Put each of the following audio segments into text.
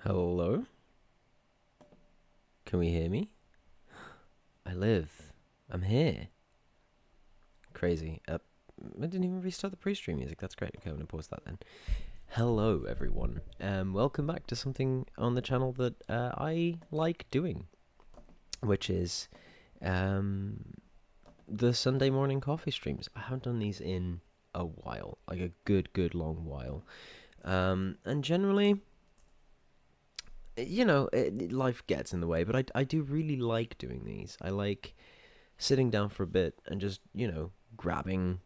Hello? Can we hear me? I live. I'm here. Crazy. I didn't even restart the pre-stream music. That's great. Okay, I'm gonna pause that then. Hello, everyone. Welcome back to something on the channel that I like doing, which is the Sunday morning coffee streams. I haven't done these in a while, like a good long while. And generally, life gets in the way, but I do really like doing these. I like sitting down for a bit and just, grabbing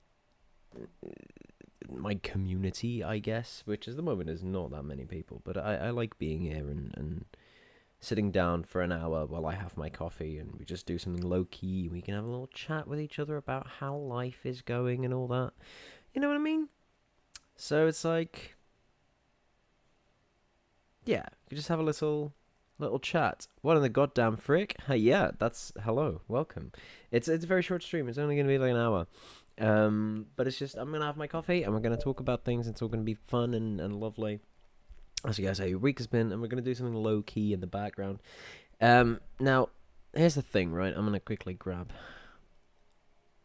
my community, I guess, which at the moment is not that many people, but I like being here and sitting down for an hour while I have my coffee and we just do something low key. We can have a little chat with each other about how life is going and all that. You know what I mean? So it's like, yeah, you just have a little chat. What in the goddamn frick? Hey, yeah, that's hello, welcome. It's a very short stream. It's only gonna be like an hour. But it's just I'm gonna have my coffee and we're gonna talk about things. It's all gonna be fun and lovely. As you guys how your week has been, and we're gonna do something low key in the background. Now here's the thing, right? I'm gonna quickly grab.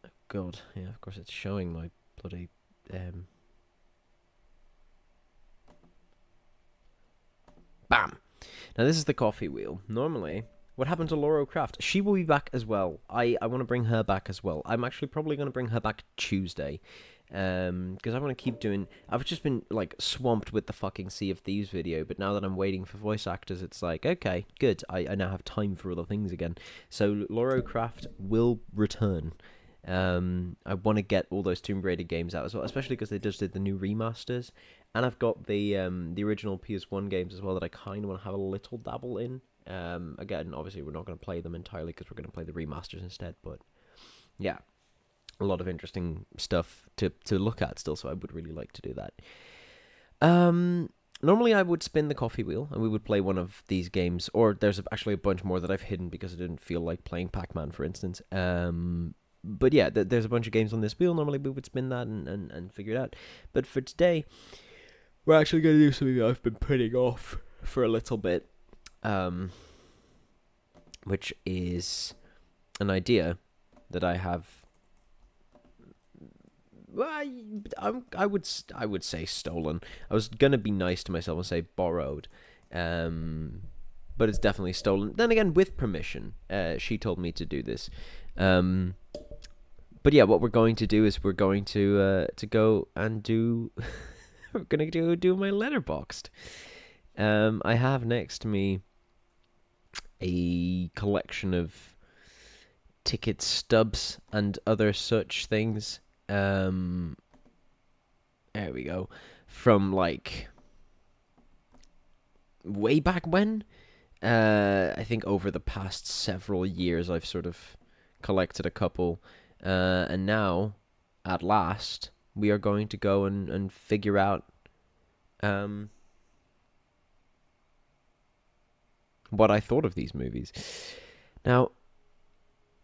Oh, God, yeah, of course it's showing my bloody Bam. Now this is the coffee wheel. Normally, what happened to Laura Craft? She will be back as well. I want to bring her back as well. I'm actually probably going to bring her back Tuesday. Because I want to keep doing... I've just been, like, swamped with the fucking Sea of Thieves video, but now that I'm waiting for voice actors, it's like, okay, good. I now have time for other things again. So Laura Craft will return. I want to get all those Tomb Raider games out as well, especially because they just did the new remasters. And I've got the original PS1 games as well that I kind of want to have a little dabble in. Again, obviously we're not going to play them entirely because we're going to play the remasters instead. But yeah, a lot of interesting stuff to look at still. So I would really like to do that. Normally I would spin the coffee wheel and we would play one of these games. Or there's actually a bunch more that I've hidden because I didn't feel like playing Pac-Man, for instance. But yeah, there's a bunch of games on this wheel. Normally we would spin that and figure it out. But for today, we're actually going to do something that I've been putting off for a little bit, which is an idea that I have. Well, I would say stolen. I was gonna be nice to myself and say borrowed, but it's definitely stolen. Then again, with permission, she told me to do this. But yeah, what we're going to do is we're going to go and do. We're gonna do my Letterboxd. I have next to me a collection of ticket stubs and other such things. There we go. From like way back when. I think over the past several years, I've sort of collected a couple, and now, at last, we are going to go and figure out what I thought of these movies. Now,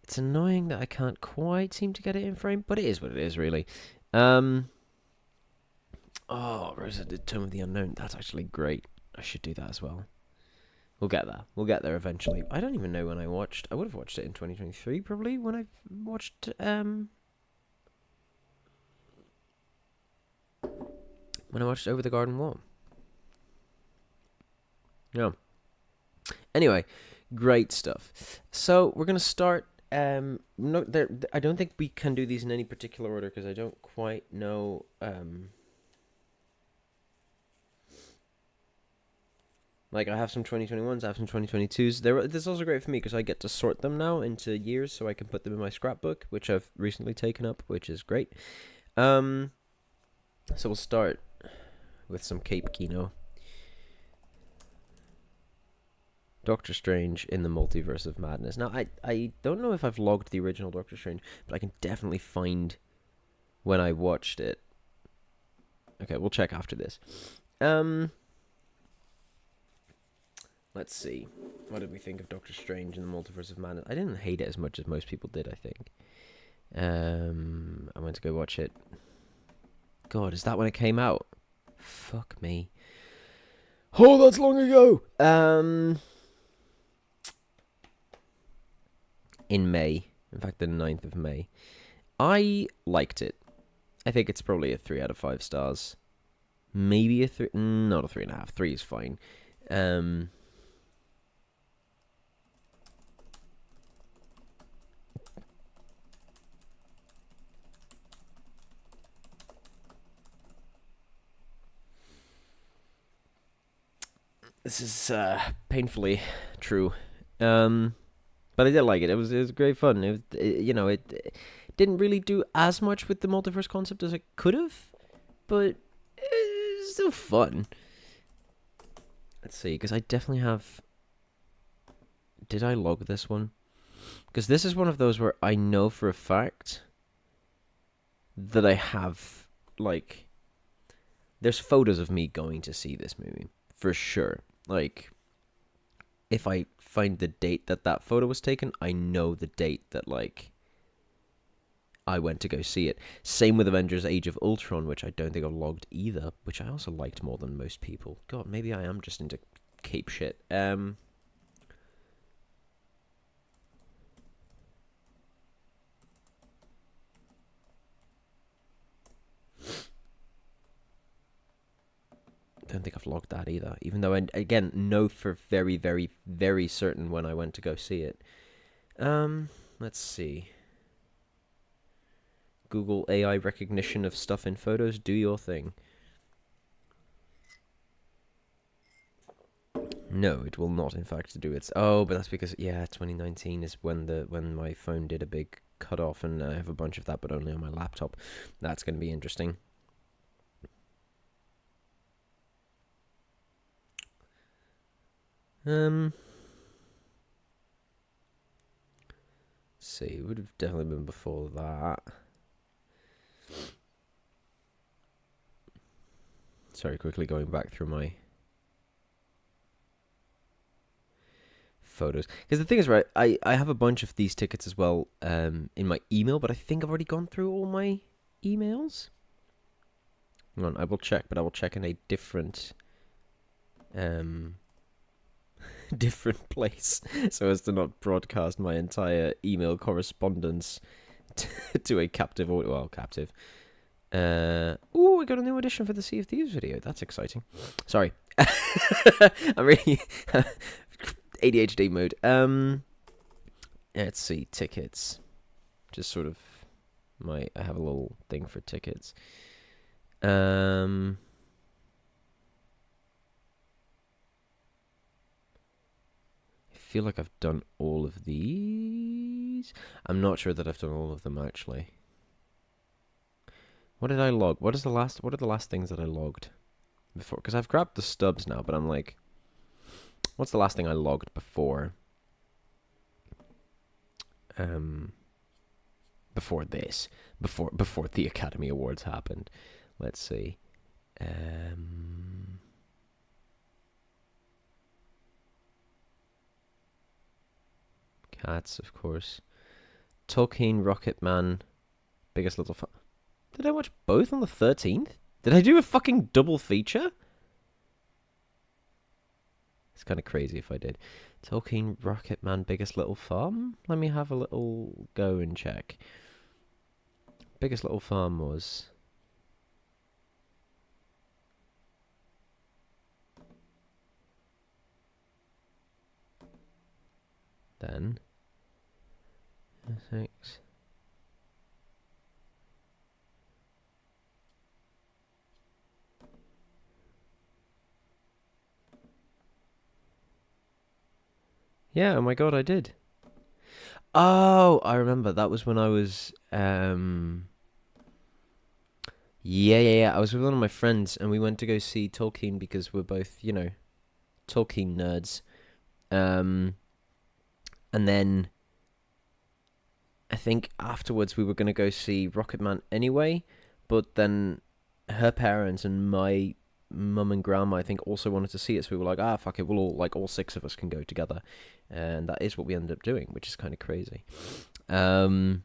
it's annoying that I can't quite seem to get it in frame, but it is what it is, really. Oh, Rosa did Tomb of the Unknown. That's actually great. I should do that as well. We'll get there. We'll get there eventually. I don't even know when I watched. I would have watched it in 2023, probably, when I watched Over the Garden Wall. Yeah. Anyway, great stuff. So we're gonna start. No, I don't think we can do these in any particular order because I don't quite know. Like I have some 2021s, I have some 2022s. This is also great for me because I get to sort them now into years, so I can put them in my scrapbook, which I've recently taken up, which is great. So we'll start with some Cape Kino. Doctor Strange in the Multiverse of Madness. Now, I don't know if I've logged the original Doctor Strange, but I can definitely find when I watched it. Okay, we'll check after this. Let's see. What did we think of Doctor Strange in the Multiverse of Madness? I didn't hate it as much as most people did, I think. I went to go watch it. God, is that when it came out? Fuck me. Oh, that's long ago. In May, in fact, the 9th of May, I liked it. I think it's probably a 3 out of 5 stars. Maybe a 3, not a 3.5. 3 is fine. Um, this is painfully true. But I did like it. It was great fun. It didn't really do as much with the multiverse concept as it could have, but it's still fun. Let's see, because I definitely have. Did I log this one? Because this is one of those where I know for a fact that I have, like, there's photos of me going to see this movie for sure. Like, if I find the date that that photo was taken, I know the date that, like, I went to go see it. Same with Avengers Age of Ultron, which I don't think I've logged either, which I also liked more than most people. God, maybe I am just into cape shit. Don't think I've logged that either, even though I, again, know for very, very, very certain when I went to go see it. Let's see. Google AI recognition of stuff in photos, do your thing. No, it will not, in fact, do its. Oh, but that's because 2019 is when my phone did a big cut off, and I have a bunch of that, but only on my laptop. That's going to be interesting. Let's see, it would have definitely been before that. Sorry, quickly going back through my photos, because the thing is, right, I have a bunch of these tickets as well in my email, but I think I've already gone through all my emails. Hang on, I will check, but I will check in a different different place so as to not broadcast my entire email correspondence to a captive audio. Well, captive. Oh, I got a new edition for the Sea of Thieves video. That's exciting. Sorry. I'm really ADHD mode. Let's see, tickets. Just sort of I have a little thing for tickets. I feel like I've done all of these. I'm not sure that I've done all of them actually. What did I log? What are the last things that I logged before? Because I've grabbed the stubs now, but I'm like, what's the last thing I logged before? Before this, before the Academy Awards happened. Let's see. Cats, of course. Tolkien, Rocketman, Biggest Little Fun. Did I watch both on the 13th? Did I do a fucking double feature? It's kind of crazy if I did. Tolkien, Rocketman, Biggest Little Farm? Let me have a little go and check. Biggest Little Farm was... Then... 6... Yeah, oh my god, I did. Oh, I remember. That was when I was... Yeah. I was with one of my friends, and we went to go see Tolkien because we're both, Tolkien nerds. And then I think afterwards we were going to go see Rocketman anyway, but then her parents and my mum and grandma, I think, also wanted to see it, so we were like, fuck it, we'll all 6 of us can go together. And that is what we ended up doing, which is kind of crazy. Wow,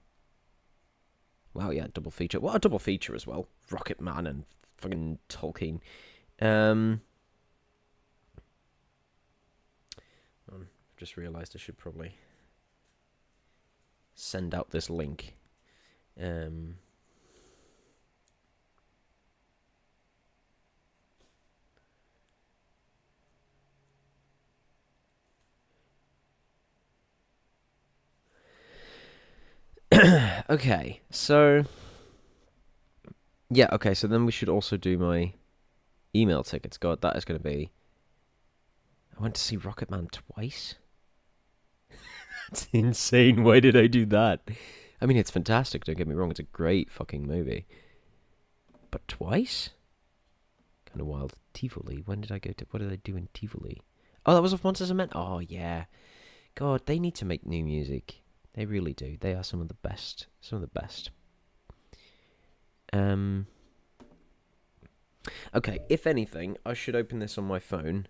yeah, double feature. What a double feature as well. Rocketman and fucking Tolkien. just realised I should probably send out this link. Okay, so yeah, okay, so then we should also do my email tickets. God, that is going to be. I went to see Rocketman twice. That's insane. Why did I do that? I mean, it's fantastic. Don't get me wrong; it's a great fucking movie. But twice? Kind of wild. Tivoli. When did I go to? What did I do in Tivoli? Oh, that was of Monsters and Men. Oh yeah. God, they need to make new music. They really do. They are some of the best. Some of the best. Okay, if anything, I should open this on my phone.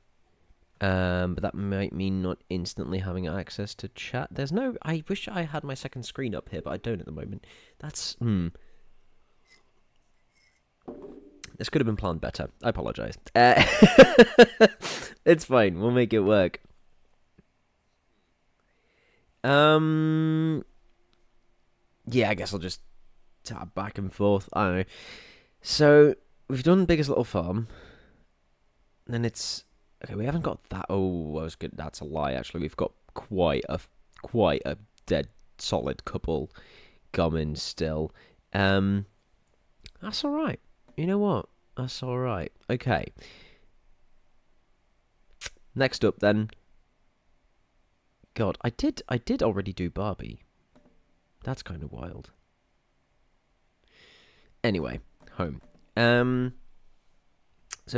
But that might mean not instantly having access to chat. There's no. I wish I had my second screen up here, but I don't at the moment. That's This could have been planned better. I apologise. It's fine. We'll make it work. Yeah, I guess I'll just tab back and forth. I don't know. So we've done Biggest Little Farm. Then it's okay. We haven't got that. Oh, I was good. That's a lie. Actually, we've got quite a dead solid couple coming still. That's all right. You know what? That's all right. Okay. Next up, then. God, I did already do Barbie. That's kind of wild. Anyway, home. So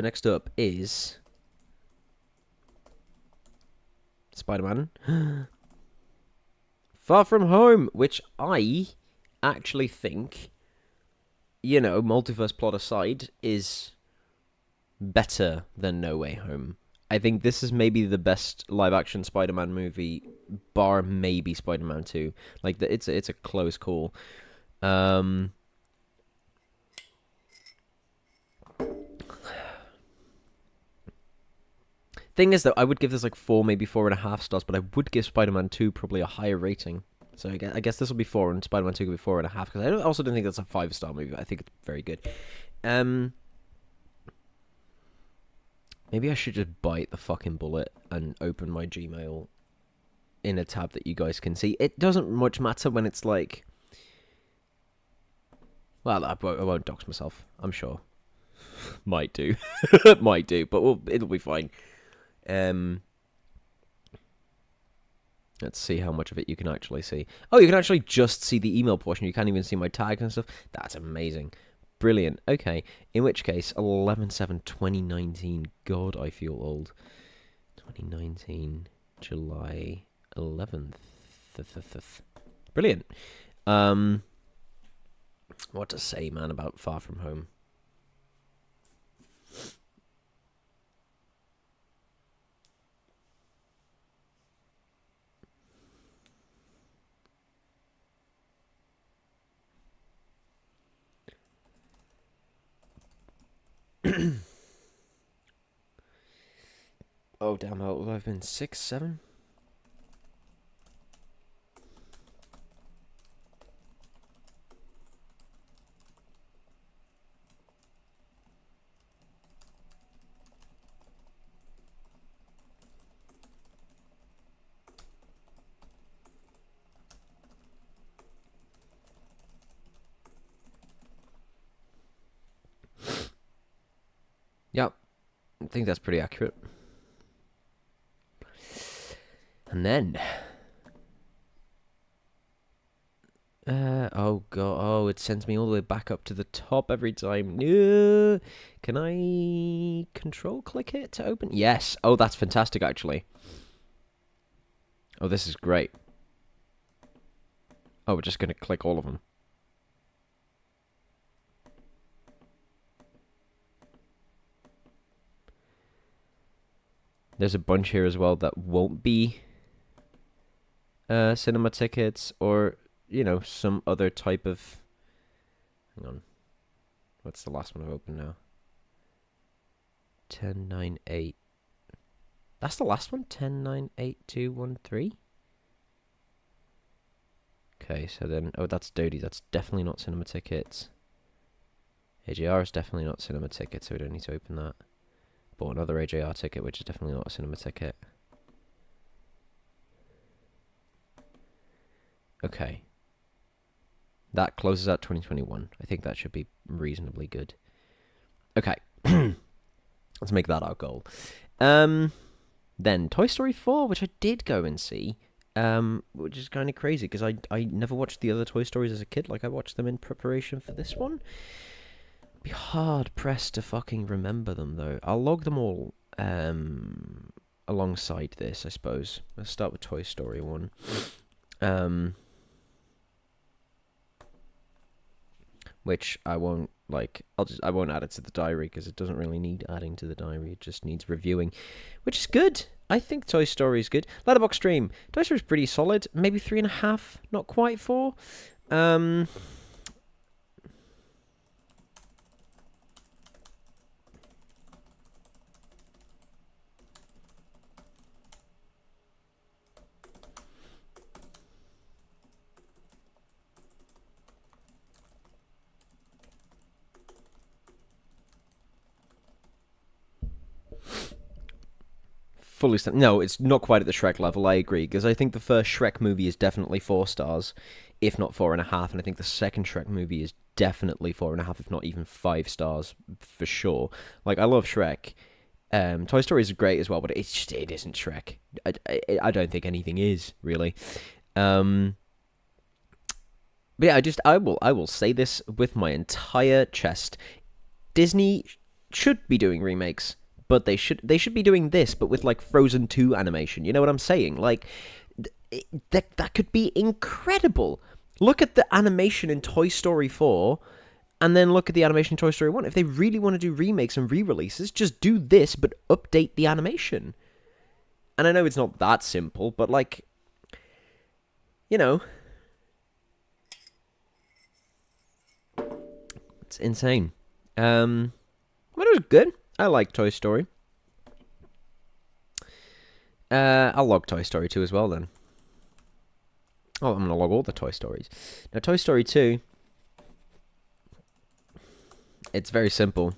next up is Spider-Man Far From Home, which I actually think, you know, multiverse plot aside, is better than No Way Home. I think this is maybe the best live-action Spider-Man movie, bar maybe Spider-Man 2. Like, it's a close call. Thing is, though, I would give this like 4, maybe 4.5 stars, but I would give Spider-Man 2 probably a higher rating. So I guess this will be 4, and Spider-Man 2 could be 4.5, because I also don't think that's a 5-star movie, but I think it's very good. Maybe I should just bite the fucking bullet and open my Gmail in a tab that you guys can see. It doesn't much matter when it's like... Well, I won't dox myself, I'm sure. Might do. Might do, but it'll be fine. Let's see how much of it you can actually see. Oh, you can actually just see the email portion. You can't even see my tags and stuff. That's amazing. Brilliant. Okay. In which case, 11/7/2019. God, I feel old. 2019, July 11th. Brilliant. What to say, man, about Far From Home? Oh, damn, how old have I been? 6, 7? Yep. I think that's pretty accurate. And then... oh god, oh, it sends me all the way back up to the top every time. Can I control click it to open? Yes. Oh, that's fantastic, actually. Oh, this is great. Oh, we're just going to click all of them. There's a bunch here as well that won't be cinema tickets or, you know, some other type of... Hang on. What's the last one I've opened now? 1098. That's the last one. 10, 9, 8, 2, 1, 3. Okay, so then... Oh, that's Dodie. That's definitely not cinema tickets. AJR is definitely not cinema ticket, so we don't need to open that. Bought another AJR ticket, which is definitely not a cinema ticket. Okay. That closes out 2021. I think that should be reasonably good. Okay. Let's make that our goal. Then Toy Story 4, which I did go and see, which is kind of crazy because I never watched the other Toy Stories as a kid. Like, I watched them in preparation for this one. Be hard pressed to fucking remember them, though. I'll log them all alongside this, I suppose. Let's start with Toy Story 1. Which I won't I won't add it to the diary because it doesn't really need adding to the diary. It just needs reviewing, which is good. I think Toy Story is good. Letterboxd stream. Toy Story is pretty solid. Maybe 3.5, not quite 4. No, it's not quite at the Shrek level, I agree, because I think the first Shrek movie is definitely 4 stars, if not 4.5, and I think the second Shrek movie is definitely 4.5, if not even 5 stars, for sure. Like, I love Shrek. Toy Story is great as well, but it isn't Shrek. I don't think anything is, really. But yeah, I will say this with my entire chest. Disney should be doing remakes. But they should be doing this, but with like Frozen 2 animation. You know what I'm saying? Like, that could be incredible. Look at the animation in Toy Story 4, and then look at the animation in Toy Story 1. If they really want to do remakes and re-releases, just do this, but update the animation. And I know it's not that simple, but like, you know, it's insane. But it was good. I like Toy Story. I'll log Toy Story 2 as well, then. Oh, I'm going to log all the Toy Stories. Now, Toy Story 2, it's very simple.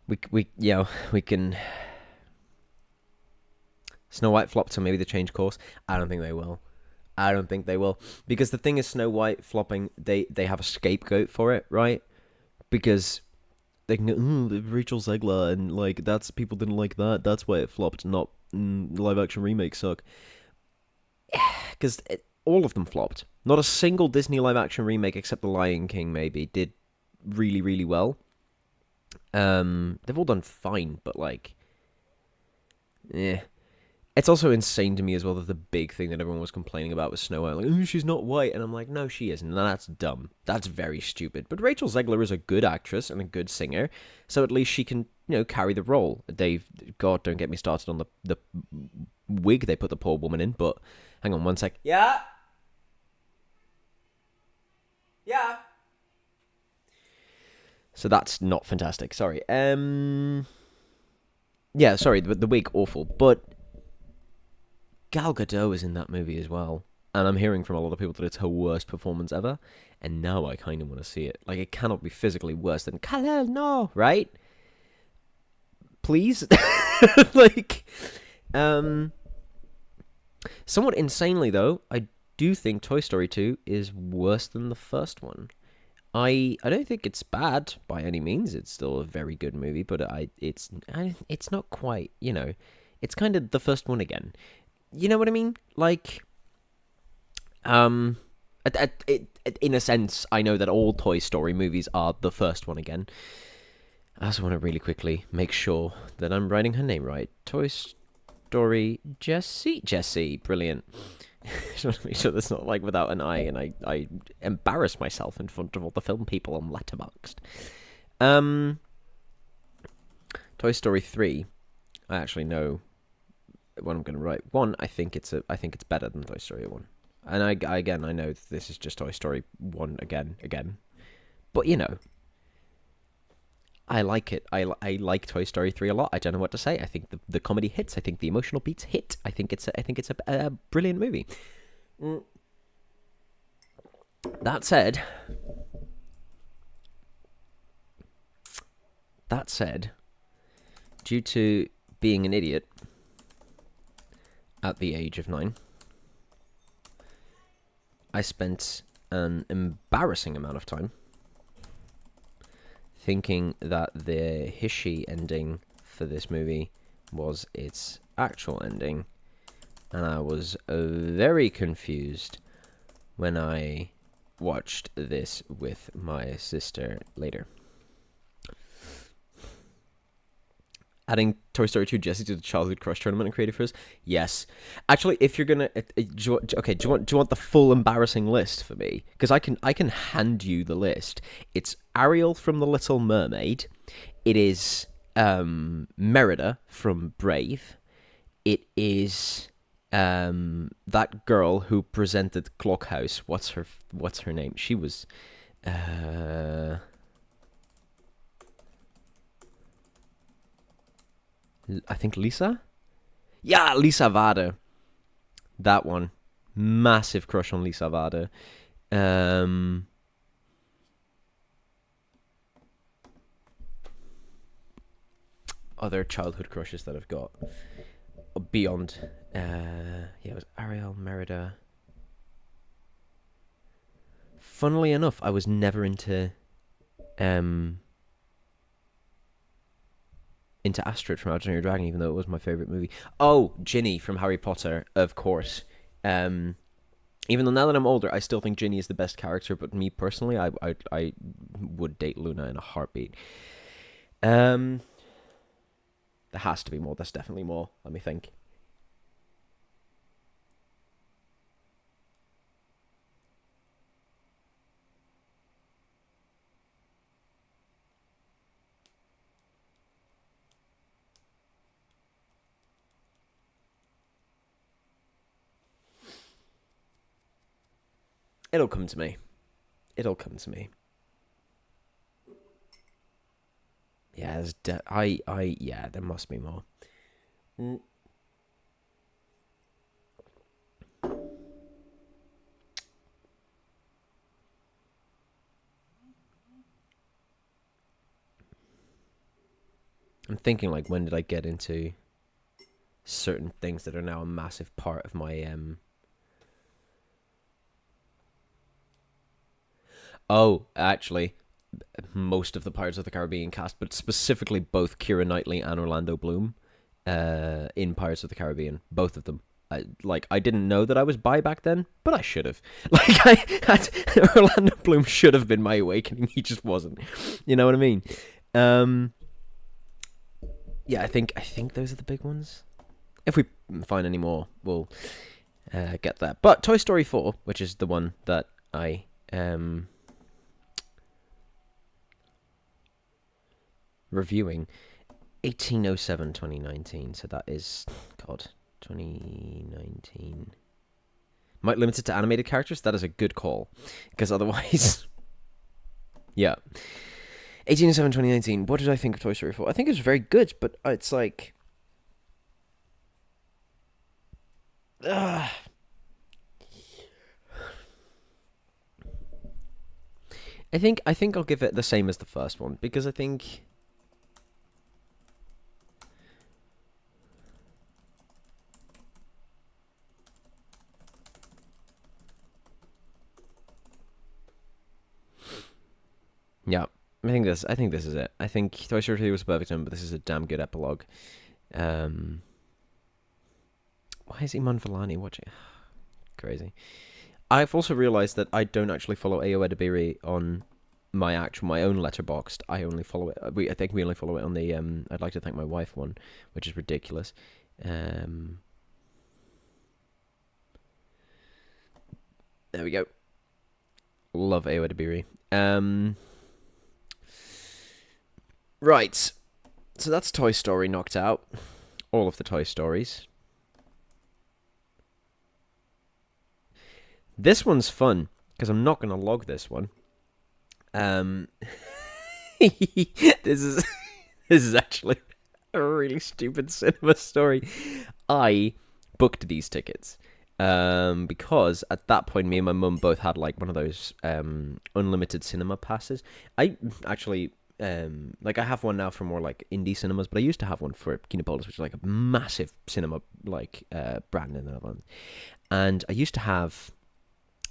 We can... Snow White flopped, so maybe they change course. I don't think they will. Because the thing is, Snow White flopping, they have a scapegoat for it, right? Because they can go, Rachel Zegler, and like, that's, people didn't like that, that's why it flopped, not live action remakes suck. Because all of them flopped. Not a single Disney live action remake, except The Lion King maybe, did really, really well. They've all done fine, but like, It's also insane to me as well that the big thing that everyone was complaining about was Snow White. Like, oh, she's not white. And I'm like, no, she isn't. And that's dumb. That's very stupid. But Rachel Zegler is a good actress and a good singer. So at least she can, carry the role. God, don't get me started on the wig they put the poor woman in. But hang on one sec. Yeah? Yeah? So that's not fantastic. Sorry. Yeah, sorry. The wig, awful. But Gal Gadot is in that movie as well, and I'm hearing from a lot of people that it's her worst performance ever, and now I kind of want to see it. Like, it cannot be physically worse than Kal-El, no, right? Please? Like, somewhat insanely, though, I do think Toy Story 2 is worse than the first one. I don't think it's bad by any means. It's still a very good movie, but it's not quite, it's kind of the first one again. You know what I mean? Like, in a sense, I know that all Toy Story movies are the first one again. I also want to really quickly make sure that I'm writing her name right. Toy Story Jessie, brilliant. I just want to make sure that's not like without an I, and I embarrass myself in front of all the film people on Letterboxd. Toy Story 3, I actually know what I'm going to write. 1, I think it's better than Toy Story 1. And I know this is just Toy Story 1 again. But I like it. I like Toy Story 3 a lot. I don't know what to say. I think the comedy hits. I think the emotional beats hit. I think it's a brilliant movie. Mm. That said, due to being an idiot at the age of 9, I spent an embarrassing amount of time thinking that the Hishi ending for this movie was its actual ending, and I was very confused when I watched this with my sister later. Adding Toy Story 2 Jesse to the Childhood Crush Tournament and Creative First? Yes. Actually, if you're gonna, do you want the full embarrassing list for me? Because I can hand you the list. It's Ariel from The Little Mermaid. It is Merida from Brave. It is that girl who presented Clockhouse. What's her name? She was I think Lisa? Yeah, Lisa Vada. That one. Massive crush on Lisa Vada. Other childhood crushes that I've got. Beyond. It was Ariel, Merida. Funnily enough, I was never into Astrid from How to Train Your Dragon, even though it was my favorite movie. Oh, Ginny from Harry Potter, of course. Even though now that I'm older, I still think Ginny is the best character, but me personally, I would date Luna in a heartbeat. There has to be more. There's definitely more. Let me think. It'll come to me. Yeah, yeah, there must be more. I'm thinking, like, when did I get into certain things that are now a massive part of my Oh, actually, most of the Pirates of the Caribbean cast, but specifically both Keira Knightley and Orlando Bloom in Pirates of the Caribbean. Both of them. I didn't know that I was bi back then, but I should have. Orlando Bloom should have been my awakening. He just wasn't. You know what I mean? Yeah, I think those are the big ones. If we find any more, we'll get that. But Toy Story 4, which is the one that I reviewing, 1807-2019. So that is, God, 2019. Might limit it to animated characters. That is a good call, because otherwise, yeah. 1807-2019. What did I think of Toy Story 4? I think it was very good, but it's like, I think I'll give it the same as the first one, because I think yeah, I think this is it. I think Toy Story 3 was a perfect one, but this is a damn good epilogue. Why is Iman Vellani watching? Crazy. I've also realised that I don't actually follow Ayo Edebiri on my own Letterboxd. I only follow it. I think we only follow it on the I'd like to thank my wife one, which is ridiculous. There we go. Love Ayo Edebiri. Right. So that's Toy Story knocked out. All of the Toy Stories. This one's fun, because I'm not going to log this one. Um, this is this is actually a really stupid cinema story. I booked these tickets because at that point, me and my mum both had like one of those unlimited cinema passes. I actually like I have one now for more like indie cinemas, but I used to have one for Kinopolis, which is like a massive cinema like brand in the Netherlands, and I used to have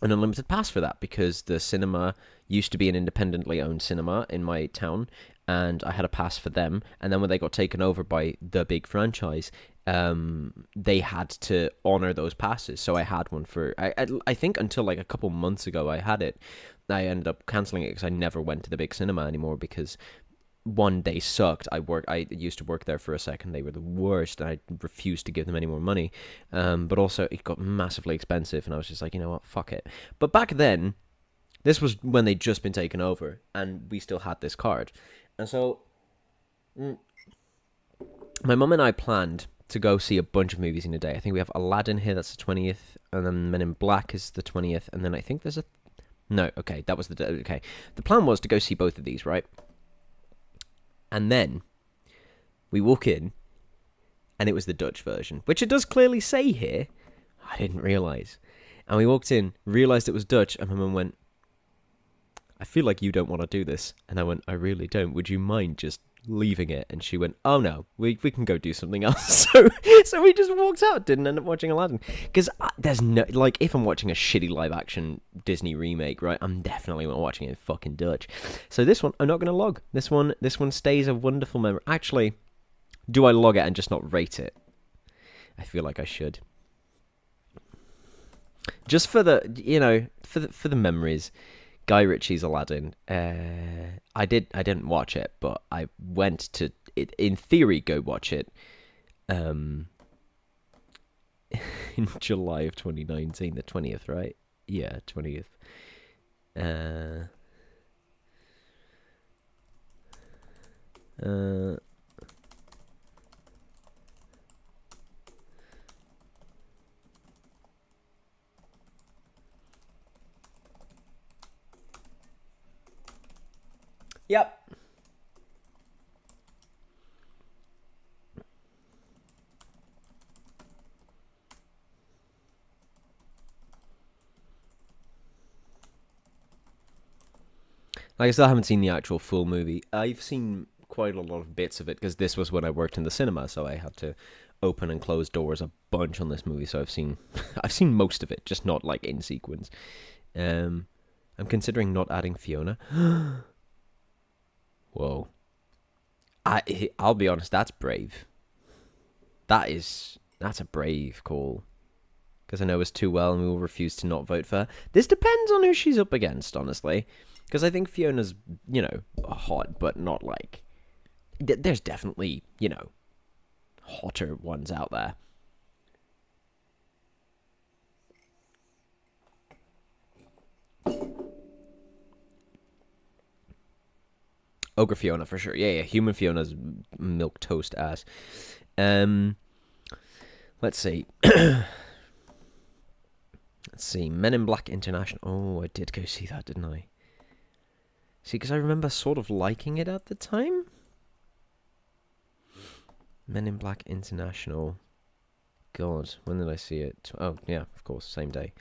an unlimited pass for that because the cinema used to be an independently owned cinema in my town, and I had a pass for them. And then when they got taken over by the big franchise, they had to honor those passes. So I had one for I think until like a couple months ago I had it. I ended up canceling it because I never went to the big cinema anymore because one, they sucked. I used to work there for a second. They were the worst, and I refused to give them any more money. But also, it got massively expensive, and I was just like, you know what, fuck it. But back then, this was when they'd just been taken over, and we still had this card. And so, my mum and I planned to go see a bunch of movies in a day. I think we have Aladdin here, that's the 20th, and then Men in Black is the 20th, and then I think there's a... No, okay, that was the... Okay. The plan was to go see both of these, right? And then we walk in, and it was the Dutch version, which it does clearly say here. I didn't realise. And we walked in, realised it was Dutch, and my mum went, I feel like you don't want to do this. And I went, I really don't. Would you mind just leaving it? And she went, oh no, we can go do something else. So we just walked out, didn't end up watching Aladdin. Because there's no, like, if I'm watching a shitty live action Disney remake, right, I'm definitely not watching it in fucking Dutch. So this one, I'm not going to log. This one stays a wonderful memory. Actually, do I log it and just not rate it? I feel like I should. Just for the, you know, for the memories. Guy Ritchie's Aladdin. I didn't watch it, but I went to, in theory, go watch it. In July of 2019, the 20th, right? Yeah, 20th. Yep. Like, I still haven't seen the actual full movie. I've seen quite a lot of bits of it because this was when I worked in the cinema, so I had to open and close doors a bunch on this movie. So I've seen I've seen most of it, just not like in sequence. I'm considering not adding Fiona. Whoa. I'll be honest, that's brave. That's a brave call. Because I know us too well and we will refuse to not vote for her. This depends on who she's up against, honestly. Because I think Fiona's, you know, hot, but not like... There's definitely, you know, hotter ones out there. Ogre Fiona, for sure. Yeah, human Fiona's milk toast ass. Let's see. Let's see. Men in Black International. Oh, I did go see that, didn't I? See, because I remember sort of liking it at the time. Men in Black International. God, when did I see it? Oh, yeah, of course, same day.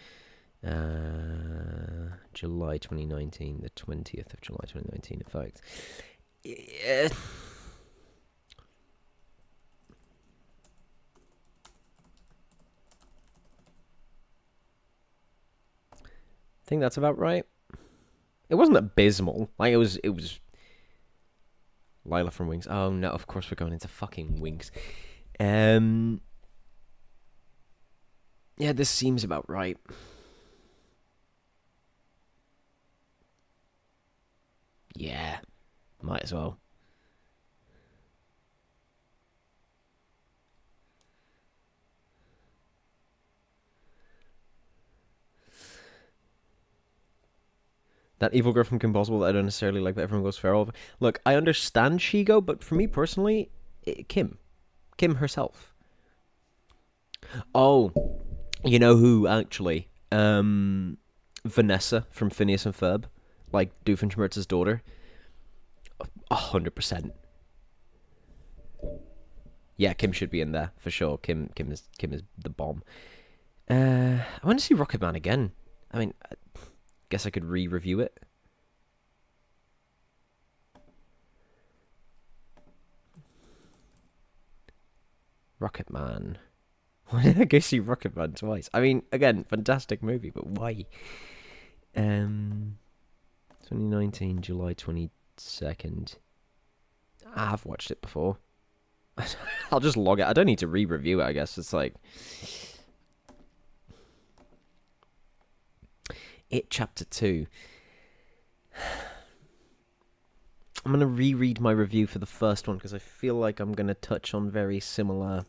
July 2019, the 20th of July 2019, in fact. Yeah. I think that's about right. It wasn't abysmal. Like, it was Lila from Wings. Oh no, of course we're going into fucking Wings. Yeah, this seems about right. Yeah, might as well. That evil girl from Kim Possible that I don't necessarily like, but everyone goes feral over. Look, I understand Shigo, but for me personally, Kim herself. Oh, you know who actually? Vanessa from Phineas and Ferb. like Doofenshmirtz's daughter. 100%. Yeah, Kim should be in there for sure. Kim is the bomb. I want to see Rocketman again. I mean, I guess I could re-review it. Rocketman. Why did I go see Rocketman twice? I mean, again, fantastic movie, but why? 2019, July 22nd. I've watched it before. I'll just log it. I don't need to re-review it, I guess. It's like... It Chapter 2. I'm going to reread my review for the first one because I feel like I'm going to touch on very similar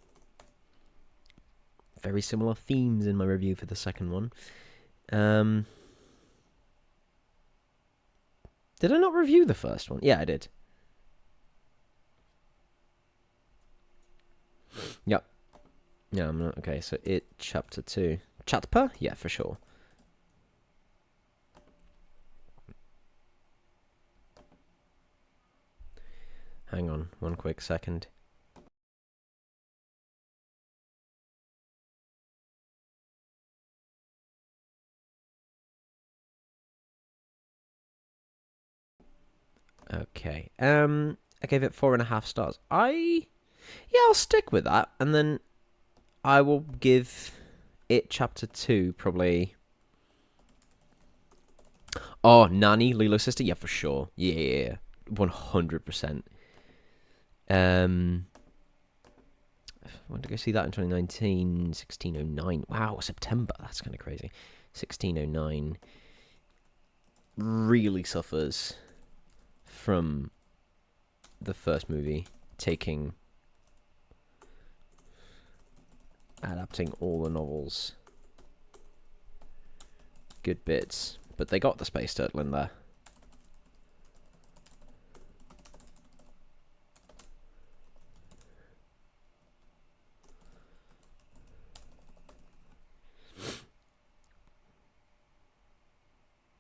themes in my review for the second one. Did I not review the first one? Yeah, I did. Yep. Yeah, I'm not... Okay, so It Chapter 2. Chatpa? Yeah, for sure. Hang on, one quick second. Okay. I gave it 4.5 stars. I'll stick with that, and then I will give It Chapter 2 probably... Oh, Nani, Lilo's sister? Yeah, for sure. Yeah. 100%. When did I go see that in 2019? 1609. Wow, September. That's kind of crazy. 1609 really suffers from the first movie adapting all the novels. Good bits. But they got the space turtle in there.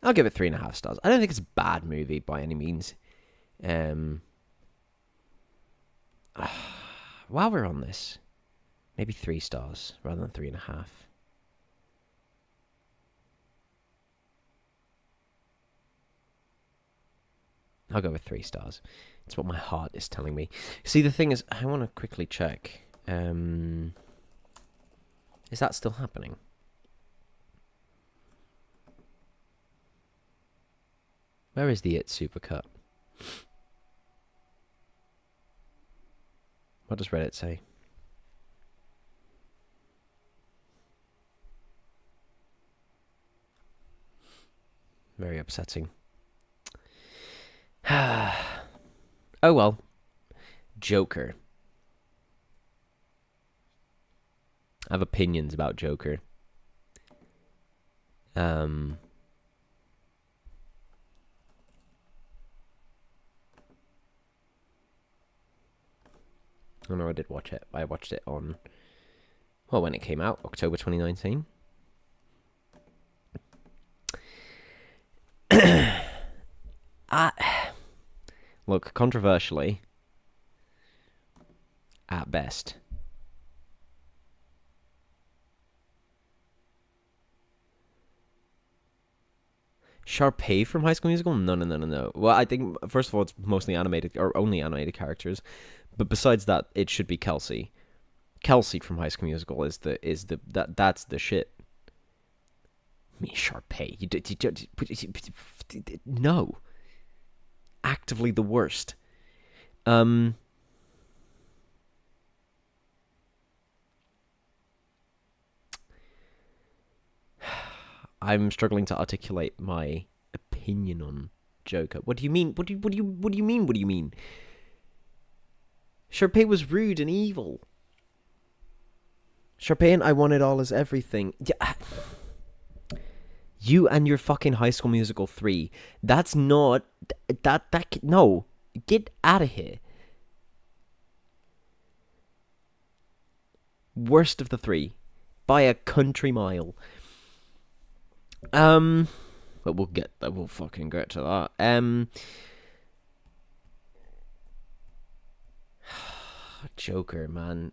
I'll give it 3.5 stars. I don't think it's a bad movie by any means. While we're on this, maybe 3 stars rather than 3.5. I'll go with 3 stars. It's what my heart is telling me. See, the thing is, I want to quickly check. Is that still happening? Where is the It Supercut? What does Reddit say? Very upsetting. Oh well. Joker. I have opinions about Joker. Oh no, I did watch it. I watched it on... Well, when it came out, October 2019. Look, controversially, at best. Sharpay from High School Musical? No. Well, I think, first of all, it's mostly animated, or only animated characters. But besides that, it should be Kelsey. Kelsey from High School Musical that's the shit. Me, Sharpay. No. Actively the worst. I'm struggling to articulate my opinion on Joker. What do you mean? What do you mean? Sharpay was rude and evil. Sharpay and I Want It All Is Everything. Yeah. You and your fucking High School Musical 3. That's not... No. Get out of here. Worst of the 3. By a country mile. But we'll fucking get to that. Joker, man.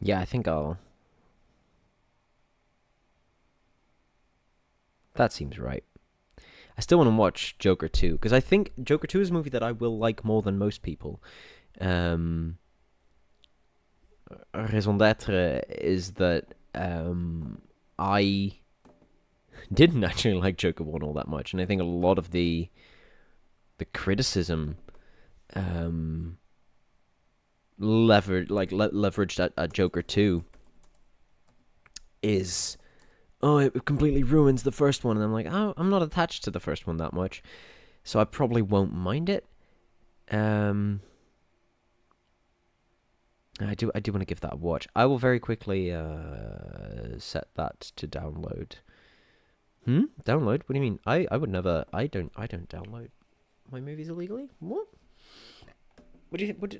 Yeah, I think I'll... That seems right. I still want to watch Joker 2, because I think Joker 2 is a movie that I will like more than most people. Raison d'etre is that I didn't actually like Joker 1 all that much, and I think a lot of the criticism leveraged at Joker 2 is, oh, it completely ruins the first one, and I'm like, oh, I'm not attached to the first one that much, so I probably won't mind it. I do want to give that a watch. I will very quickly set that to download. Download? What do you mean? I would never. I don't download my movies illegally. What?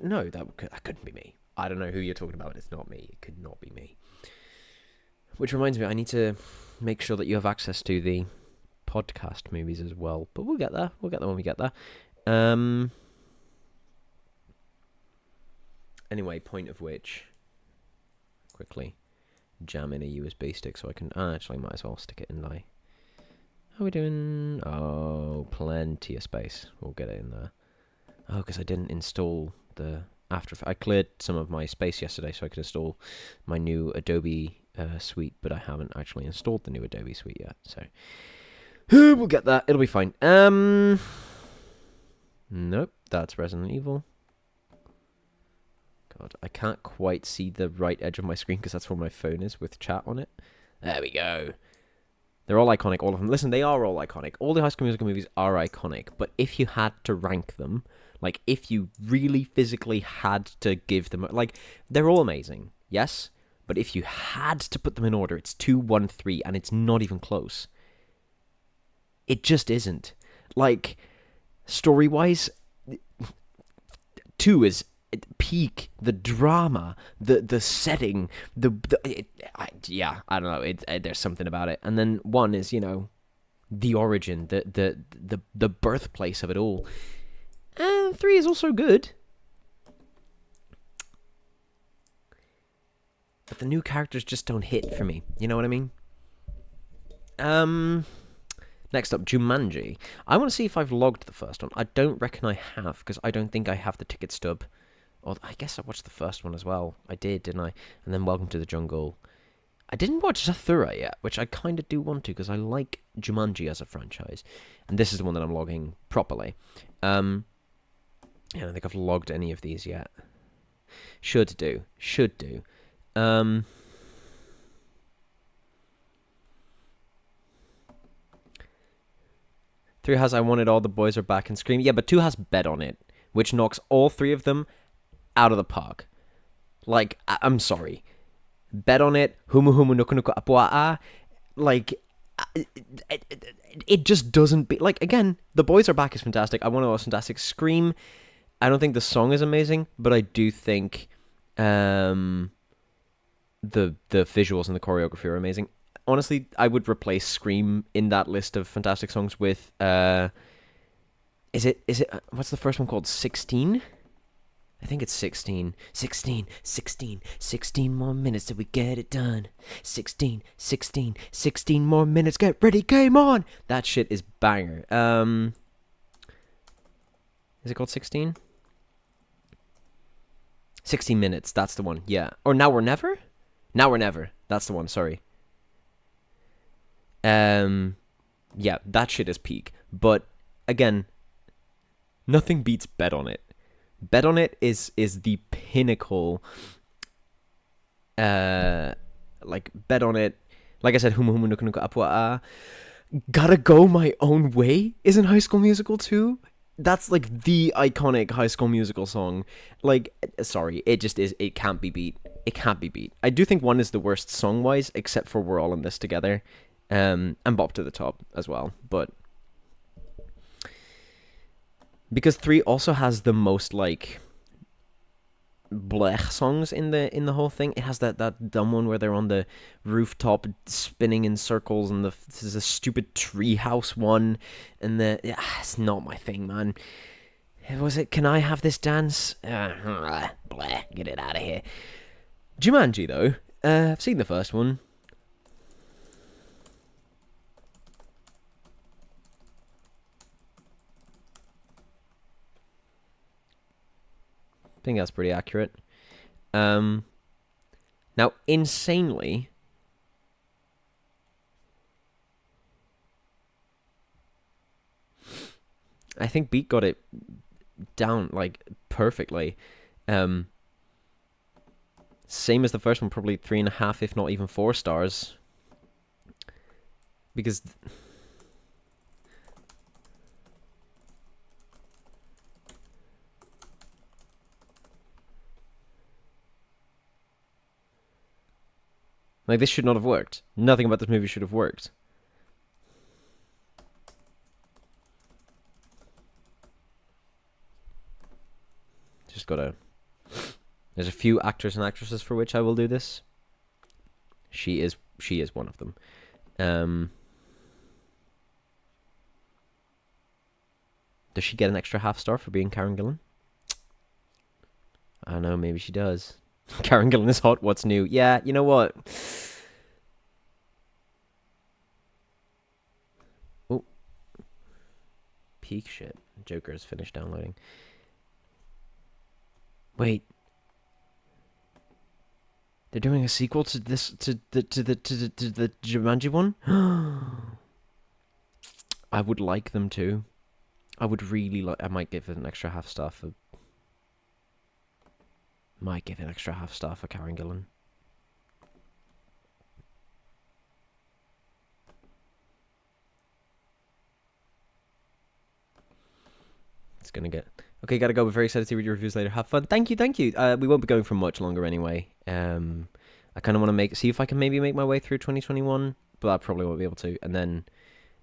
No, that couldn't be me. I don't know who you're talking about. It's not me. It could not be me. Which reminds me, I need to make sure that you have access to the podcast movies as well. But we'll get there. We'll get there when we get there. Anyway, point of which, quickly jam in a USB stick so I can... actually, might as well stick it in my... How are we doing? Oh, plenty of space. We'll get it in there. Oh, because I didn't install the After... I cleared some of my space yesterday so I could install my new Adobe suite, but I haven't actually installed the new Adobe suite yet, so... We'll get that. It'll be fine. Nope, that's Resident Evil. God, I can't quite see the right edge of my screen because that's where my phone is with chat on it. There we go. They're all iconic, all of them. Listen, they are all iconic. All the High School Musical movies are iconic, but if you had to rank them, like, if you really physically had to give them... Like, they're all amazing, yes? But if you had to put them in order, it's 2, 1, 3, and it's not even close. It just isn't. Like, story-wise, 2 is... peak, the drama, the setting, I don't know, there's something about it. And then 1 is, you know, the origin, the birthplace of it all. And 3 is also good, but the new characters just don't hit for me. You know what I mean? Next up, Jumanji. I want to see if I've logged the first one. I don't reckon I have, because I don't think I have the ticket stub. Or I guess I watched the first one as well. I did, didn't I? And then Welcome to the Jungle. I didn't watch Zathura yet, which I kind of do want to, because I like Jumanji as a franchise. And this is the one that I'm logging properly. I don't think I've logged any of these yet. Should do. 3 has I Want It All, The Boys Are Back, and Scream. Yeah, but 2 has Bet on It, which knocks all 3 of them out of the park. Like, I'm sorry. Bet on It, Humu Humu Nuku Nuku Apua'a. Like, it just doesn't be... Like, again, The Boys Are Back is fantastic. I Want It All is fantastic. Scream, I don't think the song is amazing, but I do think the visuals and the choreography are amazing. Honestly, I would replace Scream in that list of fantastic songs with... Is it... What's the first one called? 16? I think it's 16. 16 more minutes till we get it done. 16 more minutes, get ready, game on! That shit is banger. Is it called 16? 16 Minutes, that's the one, yeah. Or Now or Never? Now or Never, that's the one, sorry. Yeah, that shit is peak. But, again, nothing beats Bet on It. Bet on It is the pinnacle. Like, Bet on It. Like I said, Humu Humu Nuku Nuku Apua. Gotta Go My Own Way is in High School Musical too. That's like the iconic High School Musical song. Like, sorry, it just is. It can't be beat. It can't be beat. I do think one is the worst song wise, except for We're All in This Together, and Bop to the Top as well. But because 3 also has the most like blech songs in the whole thing. It has that dumb one where they're on the rooftop spinning in circles, and this is a stupid treehouse one, and it's not my thing, man. Was it Can I Have This Dance? Bleh, get it out of here. Jumanji though, I've seen the first one. I think that's pretty accurate. Now, insanely, I think Beat got it down like perfectly. Same as the first one, probably 3.5, if not even 4 stars. Because like, this should not have worked. Nothing about this movie should have worked. Just gotta... There's a few actors and actresses for which I will do this. She is one of them. Does she get an extra half star for being Karen Gillan? I don't know, maybe she does. Karen Gillan is hot, what's new? Yeah, you know what? Oh. Peak shit. Joker has finished downloading. Wait. They're doing a sequel to this to the Jumanji one? I would like them to. I would really like... I might give it an extra half star for... Might give an extra half star for Karen Gillan. It's gonna get... Okay, gotta go. We're very excited to read your reviews later. Have fun. Thank you, thank you. We won't be going for much longer anyway. I kind of want to see if I can maybe make my way through 2021, but I probably won't be able to. And then,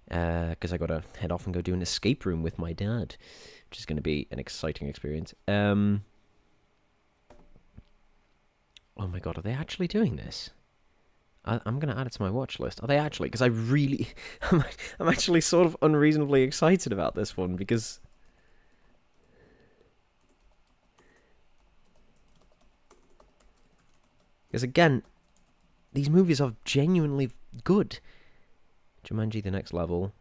because I gotta head off and go do an escape room with my dad, which is going to be an exciting experience. Oh my god, are they actually doing this? I'm going to add it to my watch list. Are they actually? Because I really... I'm actually sort of unreasonably excited about this one, because... Because again, these movies are genuinely good. Jumanji: The Next Level.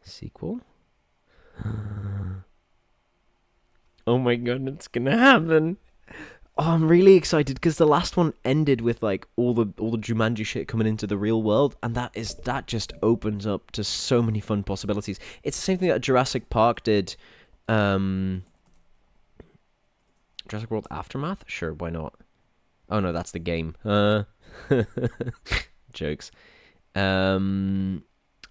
Sequel? Oh my god, it's gonna happen. Oh, I'm really excited because the last one ended with like all the Jumanji shit coming into the real world, and that just opens up to so many fun possibilities. It's the same thing that Jurassic Park did. Jurassic World Aftermath? Sure, why not? Oh no, that's the game. Jokes.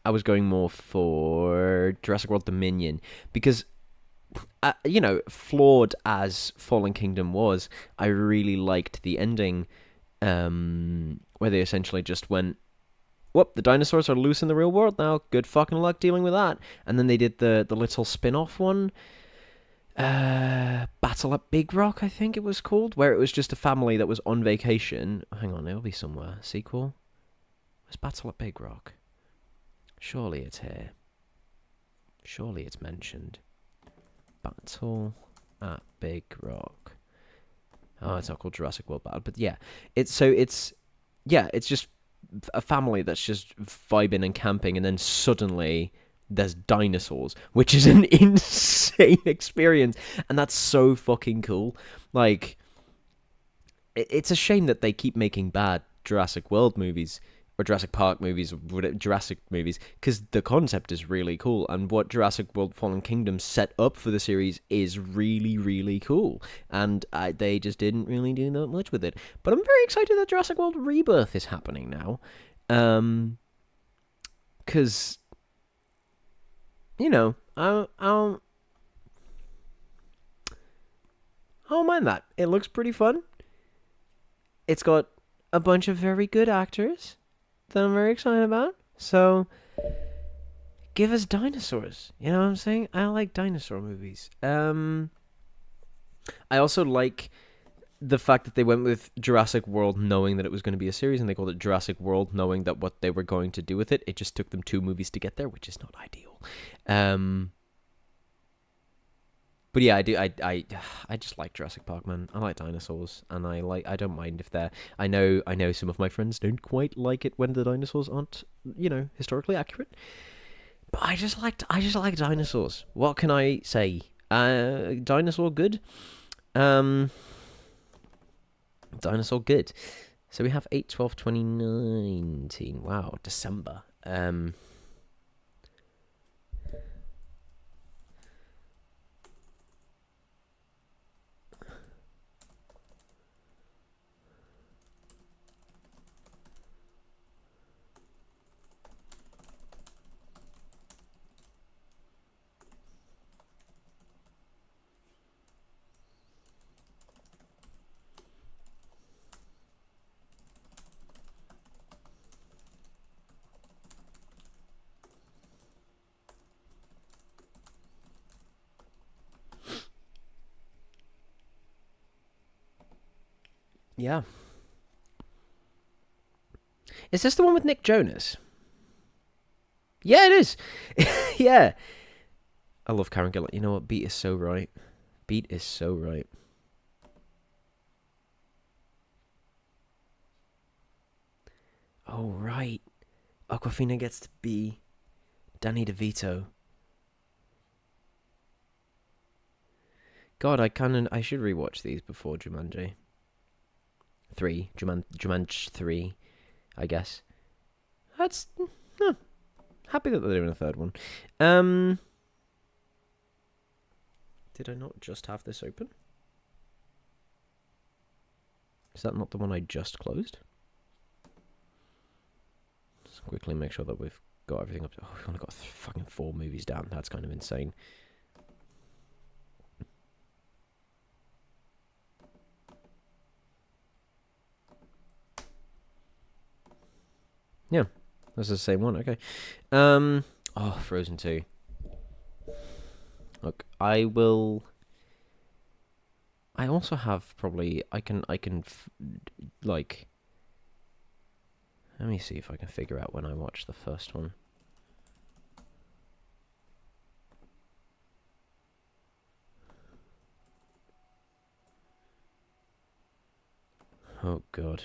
I was going more for Jurassic World Dominion because, flawed as Fallen Kingdom was, I really liked the ending, where they essentially just went, whoop, the dinosaurs are loose in the real world now, good fucking luck dealing with that. And then they did the little spin-off one. Battle at Big Rock, I think it was called, where it was just a family that was on vacation. Hang on, it'll be somewhere. Sequel? Where's Battle at Big Rock? Surely it's here. Surely it's mentioned. Battle at Big Rock. Oh, it's not called Jurassic World Battle, but yeah, it's just a family that's just vibing and camping, and then suddenly there's dinosaurs, which is an insane experience, and that's so fucking cool. Like, it's a shame that they keep making bad Jurassic World movies or Jurassic Park movies or Jurassic movies, because the concept is really cool, and what Jurassic World Fallen Kingdom set up for the series is really, really cool, and they just didn't really do that much with it. But I'm very excited that Jurassic World Rebirth is happening now, because you know, I'll mind that. It looks pretty fun. It's got a bunch of very good actors that I'm very excited about. So, give us dinosaurs. You know what I'm saying? I like dinosaur movies. I also like the fact that they went with Jurassic World knowing that it was going to be a series, and they called it Jurassic World knowing that what they were going to do with it. It just took them 2 movies to get there, which is not ideal. But yeah, I just like Jurassic Park, man. I like dinosaurs, and I don't mind if they're. I know some of my friends don't quite like it when the dinosaurs aren't, historically accurate. But I just like dinosaurs. What can I say? Dinosaur good. Dinosaur good. So we have 8/12/2019. Wow, December. Yeah. Is this the one with Nick Jonas? Yeah, it is. Yeah. I love Karen Gillan. You know what? Beat is so right. Beat is so right. Oh, right. Aquafina gets to be Danny DeVito. God, I should rewatch these before Jumanji 3. Jumanji 3, I guess. That's happy that they're doing a third one. Did I not just have this open? Is that not the one I just closed? Let's quickly make sure that we've got everything up. Oh, we've only got fucking 4 movies down. That's kind of insane. Yeah, that's the same one. Okay. Oh, Frozen 2. Look, I also have probably like. Let me see if I can figure out when I watched the first one. Oh God.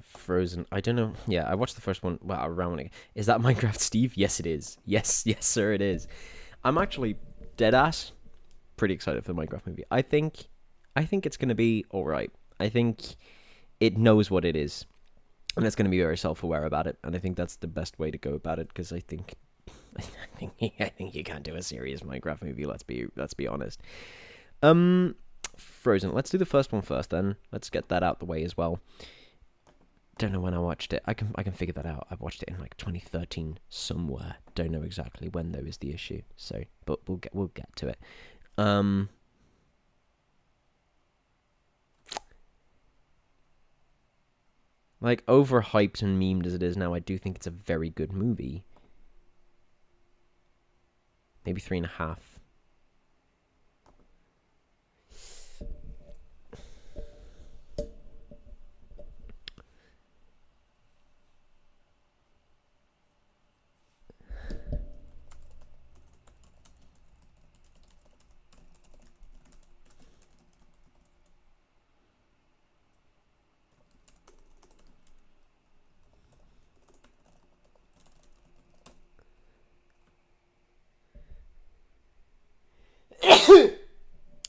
Frozen. I don't know. Yeah, I watched the first one. Well, around. Is that Minecraft Steve? Yes, it is. Yes, sir, it is. I'm actually dead ass pretty excited for the Minecraft movie. I think it's gonna be all right. I think it knows what it is, and it's gonna be very self-aware about it. And I think that's the best way to go about it, because I think you can't do a serious Minecraft movie. Let's be honest. Frozen. Let's do the first one first, then. Let's get that out the way as well. don't know when I watched it. I can figure that out. I watched it in like 2013 somewhere. Don't know exactly when though is the issue. So, but we'll get to it. Like overhyped and memed as it is now, I do think it's a very good movie. Maybe 3.5.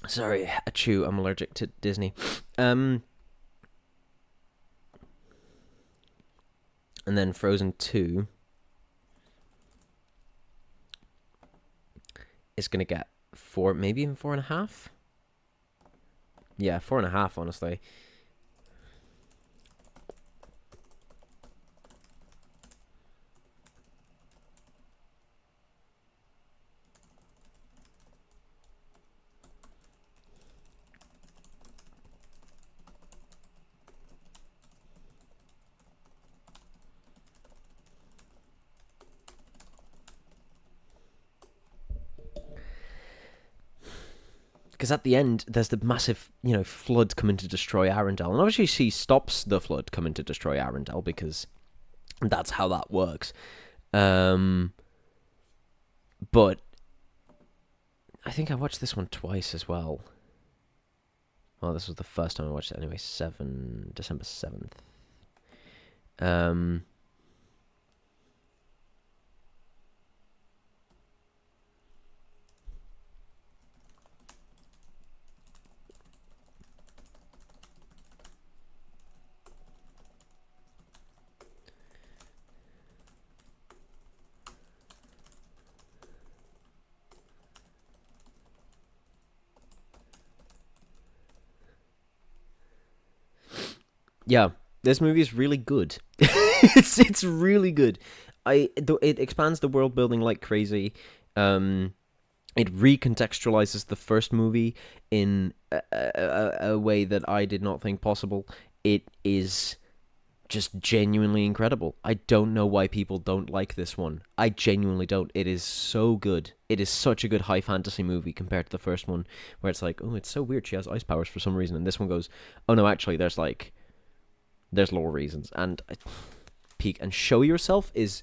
Sorry, achoo, I'm allergic to Disney. And then Frozen 2 is going to get 4, maybe even 4.5? Yeah, 4.5, honestly. Because at the end, there's the massive, flood coming to destroy Arendelle. And obviously she stops the flood coming to destroy Arendelle because that's how that works. But I think I watched this one twice as well. Well, this was the first time I watched it anyway, December 7th. Yeah, this movie is really good. It's really good. It expands the world building like crazy. It recontextualizes the first movie in a way that I did not think possible. It is just genuinely incredible. I don't know why people don't like this one. I genuinely don't. It is so good. It is such a good high fantasy movie compared to the first one, where it's like, oh, it's so weird she has ice powers for some reason, and this one goes, oh no, actually, there's lore reasons. And peak and Show Yourself is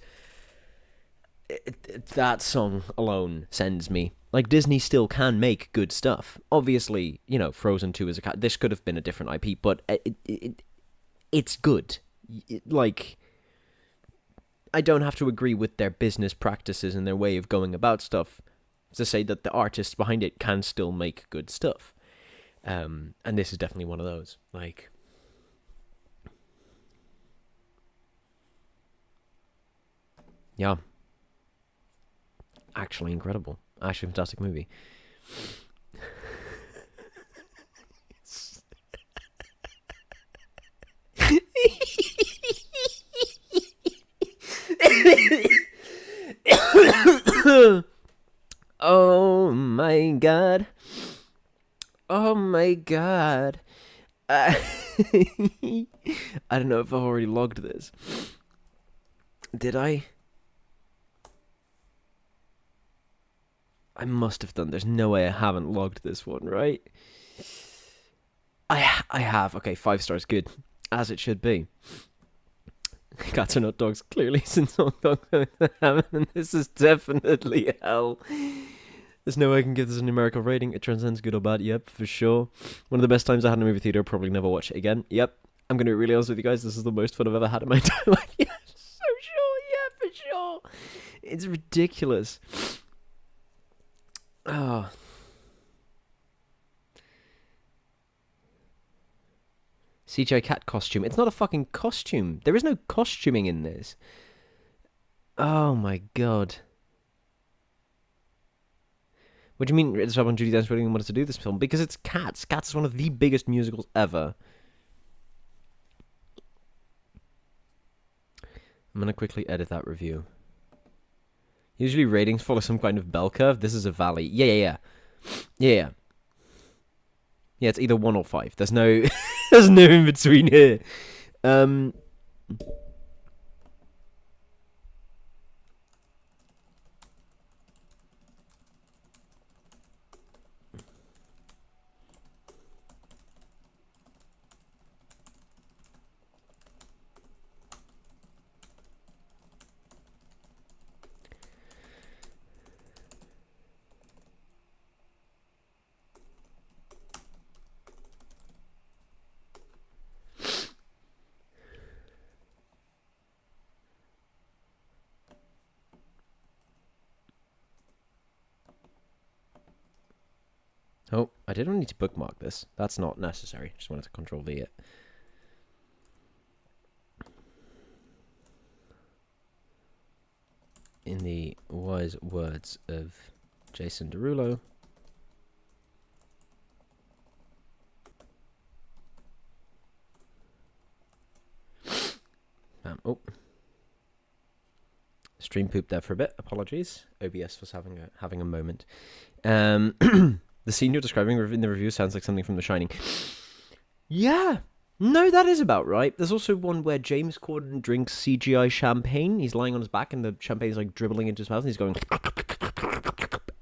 that song alone sends me. Like, Disney still can make good stuff. Obviously, Frozen 2 is this could have been a different IP, but it's good. Like, I don't have to agree with their business practices and their way of going about stuff to say that the artists behind it can still make good stuff. And this is definitely one of those. Like, yeah. Actually incredible. Actually fantastic movie. Oh my god. Oh my god. I don't know if I've already logged this. Did I? I must have done. There's no way I haven't logged this one, right? I have. Okay, 5 stars. Good. As it should be. Cats are not dogs, clearly, since all dogs are heaven, and this is definitely hell. There's no way I can give this a numerical rating. It transcends good or bad. Yep, for sure. One of the best times I had in a movie theater. Probably never watch it again. Yep. I'm going to be really honest with you guys. This is the most fun I've ever had in my entire life. Yeah, so sure. Yeah, for sure. It's ridiculous. Oh. CGI cat costume. It's not a fucking costume. There is no costuming in this. Oh my god. What do you mean it's up on Judi Dench really wanted to do this film? Because it's Cats. Cats is one of the biggest musicals ever. I'm gonna quickly edit that review. Usually ratings follow some kind of bell curve. This is a valley. Yeah. Yeah, it's either 1 or 5. There's no there's no in between here. Um Oh, I didn't need to bookmark this. That's not necessary. Just wanted to control V it. In the wise words of Jason Derulo, oh, stream pooped there for a bit. Apologies. OBS was having a moment. The scene you're describing in the review sounds like something from The Shining. Yeah. No, that is about right. There's also one where James Corden drinks CGI champagne. He's lying on his back and the champagne's like dribbling into his mouth and he's going...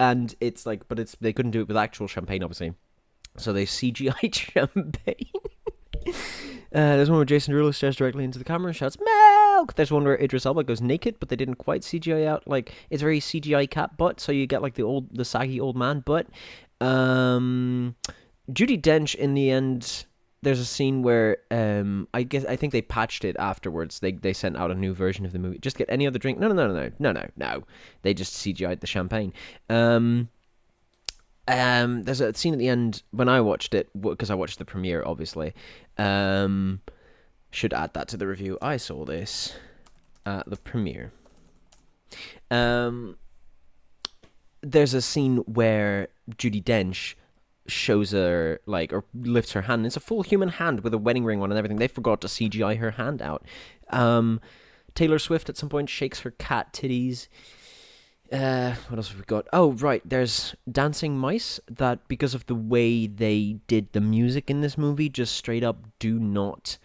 And it's like... But they couldn't do it with actual champagne, obviously. So they CGI champagne. There's one where Jason Derulo stares directly into the camera and shouts, "Milk!" There's one where Idris Elba goes naked, but they didn't quite CGI out. Like, it's very CGI cat butt, so you get like the saggy old man butt. Judi Dench, in the end, there's a scene where I think they patched it afterwards. They sent out a new version of the movie. Just get any other drink. No. They just CGI'd the champagne. There's a scene at the end when I watched it, because I watched the premiere, obviously. Should add that to the review. I saw this at the premiere. There's a scene where Judi Dench shows her, like, or lifts her hand. It's a full human hand with a wedding ring on and everything. They forgot to CGI her hand out. Taylor Swift at some point shakes her cat titties. What else have we got? Oh, right. There's dancing mice that, because of the way they did the music in this movie, just straight up do not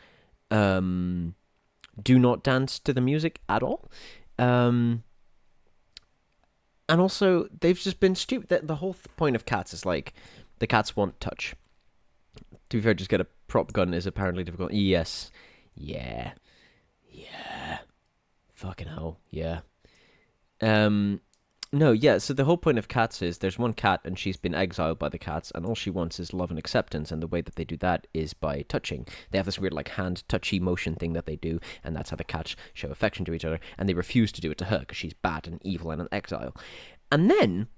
dance to the music at all. And also, they've just been stupid. The whole point of cats is, like, the cats want touch. To be fair, just get a prop gun is apparently difficult. Yes. Yeah. Fucking hell. Yeah. No, yeah, so the whole point of cats is there's one cat and she's been exiled by the cats and all she wants is love and acceptance, and the way that they do that is by touching. They have this weird, like, hand touchy motion thing that they do, and that's how the cats show affection to each other, and they refuse to do it to her because she's bad and evil and an exile. And then,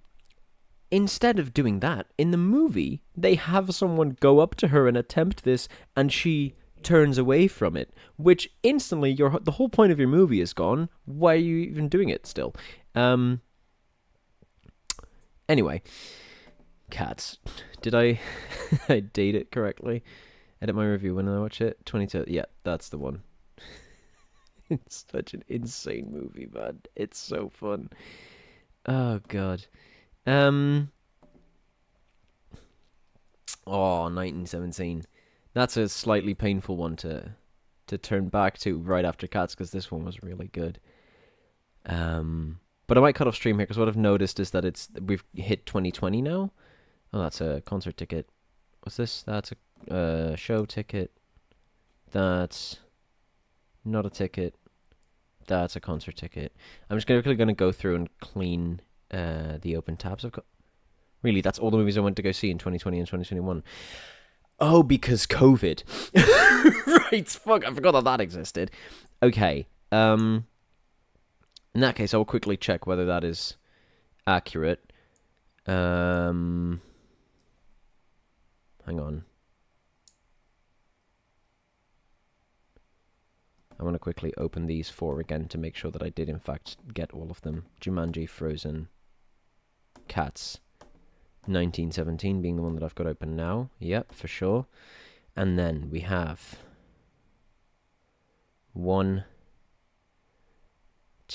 instead of doing that, in the movie, they have someone go up to her and attempt this, and she turns away from it, which instantly, the whole point of your movie is gone. Why are you even doing it still? Anyway, cats. Did I I date it correctly? Edit my review when I watch it. 22. Yeah, that's the one. It's such an insane movie, man. It's so fun. Oh god. 1917. That's a slightly painful one to turn back to right after Cats, because this one was really good. But I might cut off stream here because what I've noticed is that we've hit 2020 now. Oh, that's a concert ticket. What's this? That's a show ticket. That's not a ticket. That's a concert ticket. I'm just quickly going to go through and clean the open tabs I've got. Really, that's all the movies I went to go see in 2020 and 2021. Oh, because COVID. Right, fuck, I forgot that existed. Okay, in that case, I will quickly check whether that is accurate. Hang on. I want to quickly open these four again to make sure that I did, in fact, get all of them. Jumanji, Frozen, Cats, 1917 being the one that I've got open now. Yep, for sure. And then we have 1,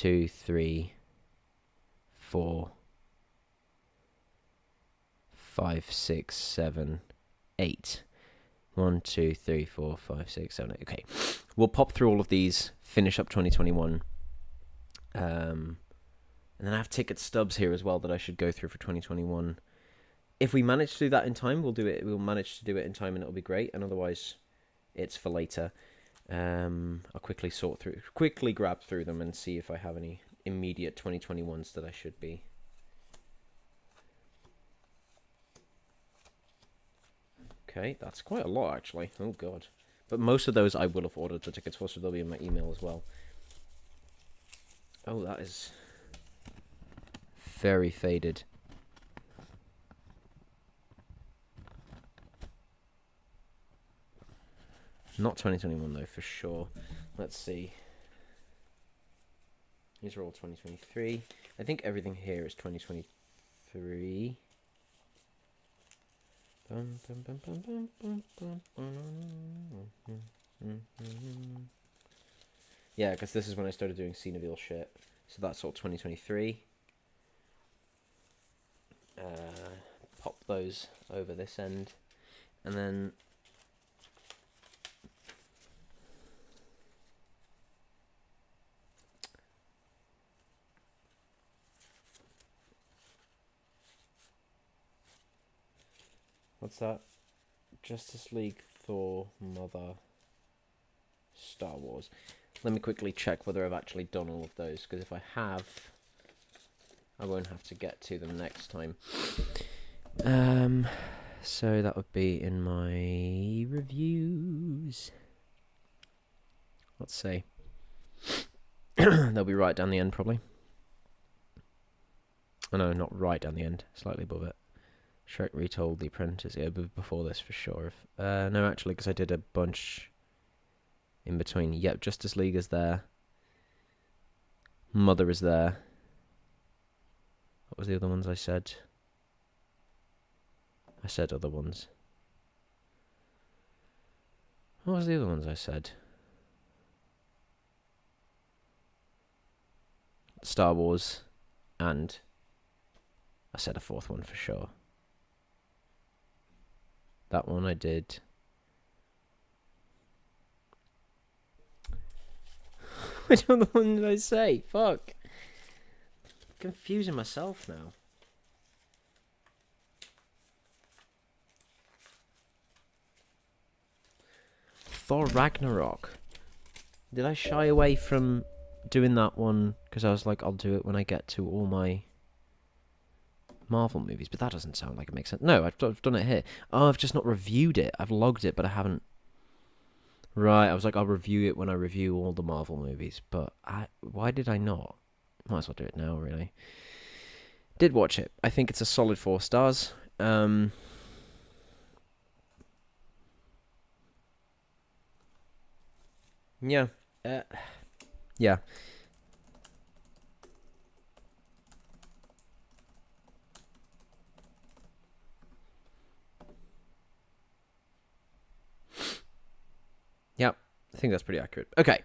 2, 3, 4, 5, 6, 7, 8. 1, 2, 3, 4, 5, 6, 7, 8. Okay. We'll pop through all of these, finish up 2021. And then I have ticket stubs here as well that I should go through for 2021. If we manage to do that in time, we'll do it. We'll manage to do it in time, and it'll be great. And otherwise, it's for later. I'll quickly grab through them and see if I have any immediate 2021s that I should be. Okay, that's quite a lot actually. Oh god. But most of those I will have ordered the tickets for, so they'll be in my email as well. Oh, that is very faded. Not 2021 though, for sure. Let's see. These are all 2023. I think everything here is 2023. Yeah, because this is when I started doing Cineville shit. So that's all 2023. Pop those over this end. And then what's that? Justice League, Thor, Mother, Star Wars. Let me quickly check whether I've actually done all of those, because if I have, I won't have to get to them next time. So that would be in my reviews. Let's see. They'll be right down the end, probably. Oh, no, not right down the end. Slightly above it. Shrek Retold, The Apprentice. Yeah, before this for sure. No, actually, because I did a bunch in between. Yep, Justice League is there. Mother is there. What was the other ones I said? I said other ones. What was the other ones I said? Star Wars, and I said a fourth one for sure. That one I did. Which other one did I say? Fuck. Confusing myself now. Thor Ragnarok. Did I shy away from doing that one because I was like, I'll do it when I get to all my Marvel movies, but that doesn't sound like it makes sense. No, I've done it here. Oh, I've just not reviewed it. I've logged it, but I haven't. Right, I was like, I'll review it when I review all the Marvel movies, but why did I not? Might as well do it now, really. Did watch it. I think it's a solid 4 stars. Yeah. Yeah. Yep. I think that's pretty accurate. Okay.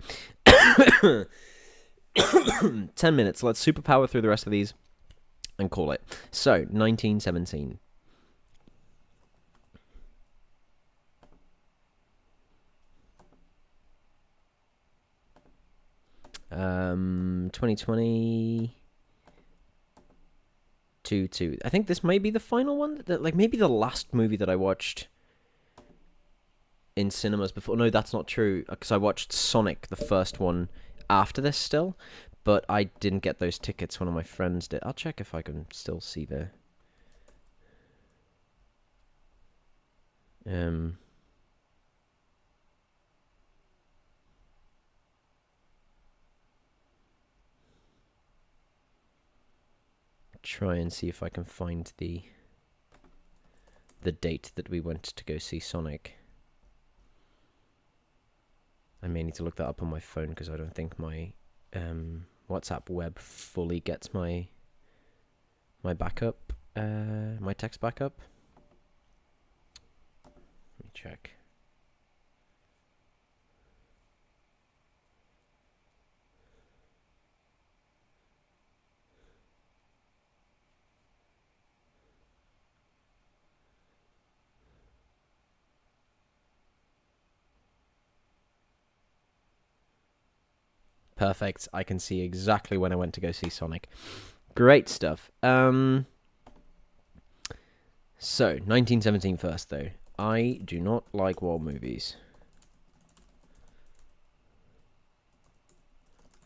10 minutes. Let's superpower through the rest of these and call it. So, 1917. 2020. Two. I think this may be the final one. Like, maybe the last movie that I watched in cinemas before. No, that's not true, because I watched Sonic, the first one, after this still, but I didn't get those tickets. One of my friends did. I'll check if I can still see the try and see if I can find the date that we went to go see Sonic. I may need to look that up on my phone because I don't think my WhatsApp web fully gets my backup, my text backup. Let me check. Perfect. I can see exactly when I went to go see Sonic. Great stuff. So 1917 first though. I do not like war movies.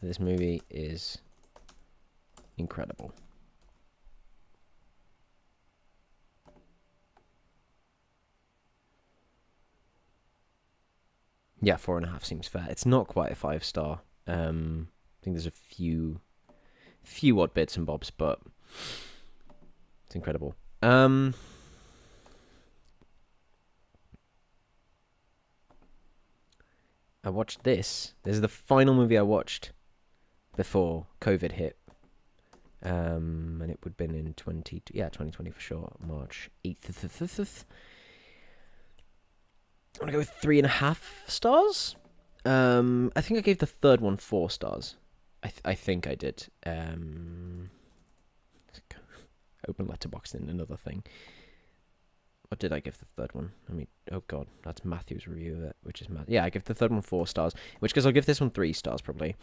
This movie is incredible. Yeah, 4.5 seems fair. It's not quite a 5-star. I think there's a few odd bits and bobs, but it's incredible. I watched this. This is the final movie I watched before COVID hit. And it would have been in 2020 for sure, March 8th. I'm gonna go with 3.5 stars. I think I gave the third one 4 stars. I think I did. Open Letterboxd in another thing. What did I give the third one? I mean, oh god, that's Matthew's review of it, which is yeah, I give the third one 4 stars, in which case I'll give this one 3 stars probably.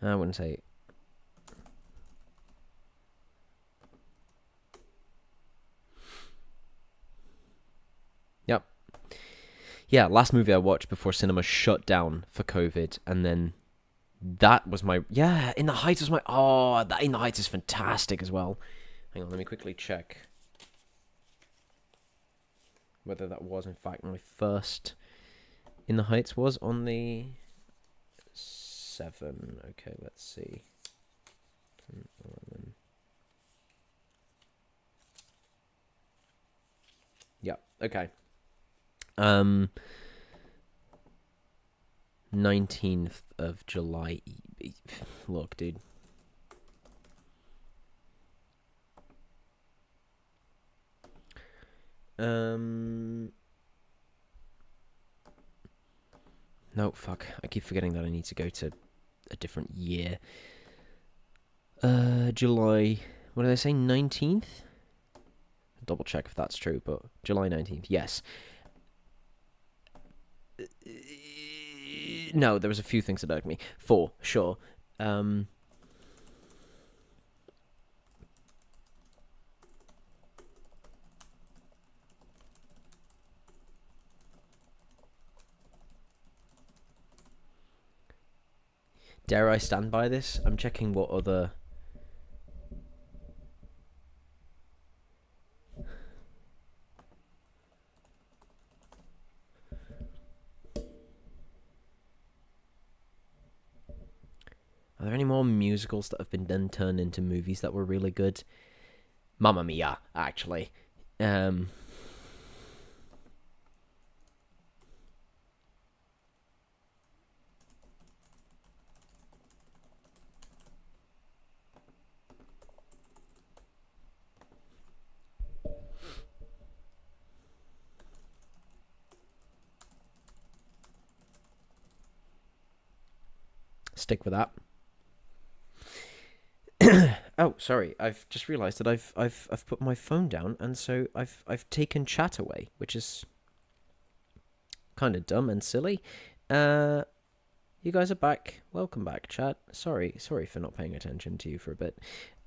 I wouldn't say. Yep. Yeah, last movie I watched before cinema shut down for COVID, and then that was my In the Heights was my that In the Heights is fantastic as well. Hang on, let me quickly check whether that was in fact my first In the Heights was on the 7. Okay, let's see. 10, 11. Yeah, okay. 19th of July. Look, dude. No, fuck. I keep forgetting that I need to go to a different year. July. What did I say? 19th? Double check if that's true, but July 19th. Yes. No, there was a few things that irked me. 4, sure. Dare I stand by this? I'm checking what other... Are there any more musicals that have been then turned into movies that were really good? Mamma Mia, actually. Stick with that. Oh, sorry. I've just realised that I've put my phone down, and so I've taken chat away, which is kind of dumb and silly. You guys are back. Welcome back, chat. Sorry for not paying attention to you for a bit.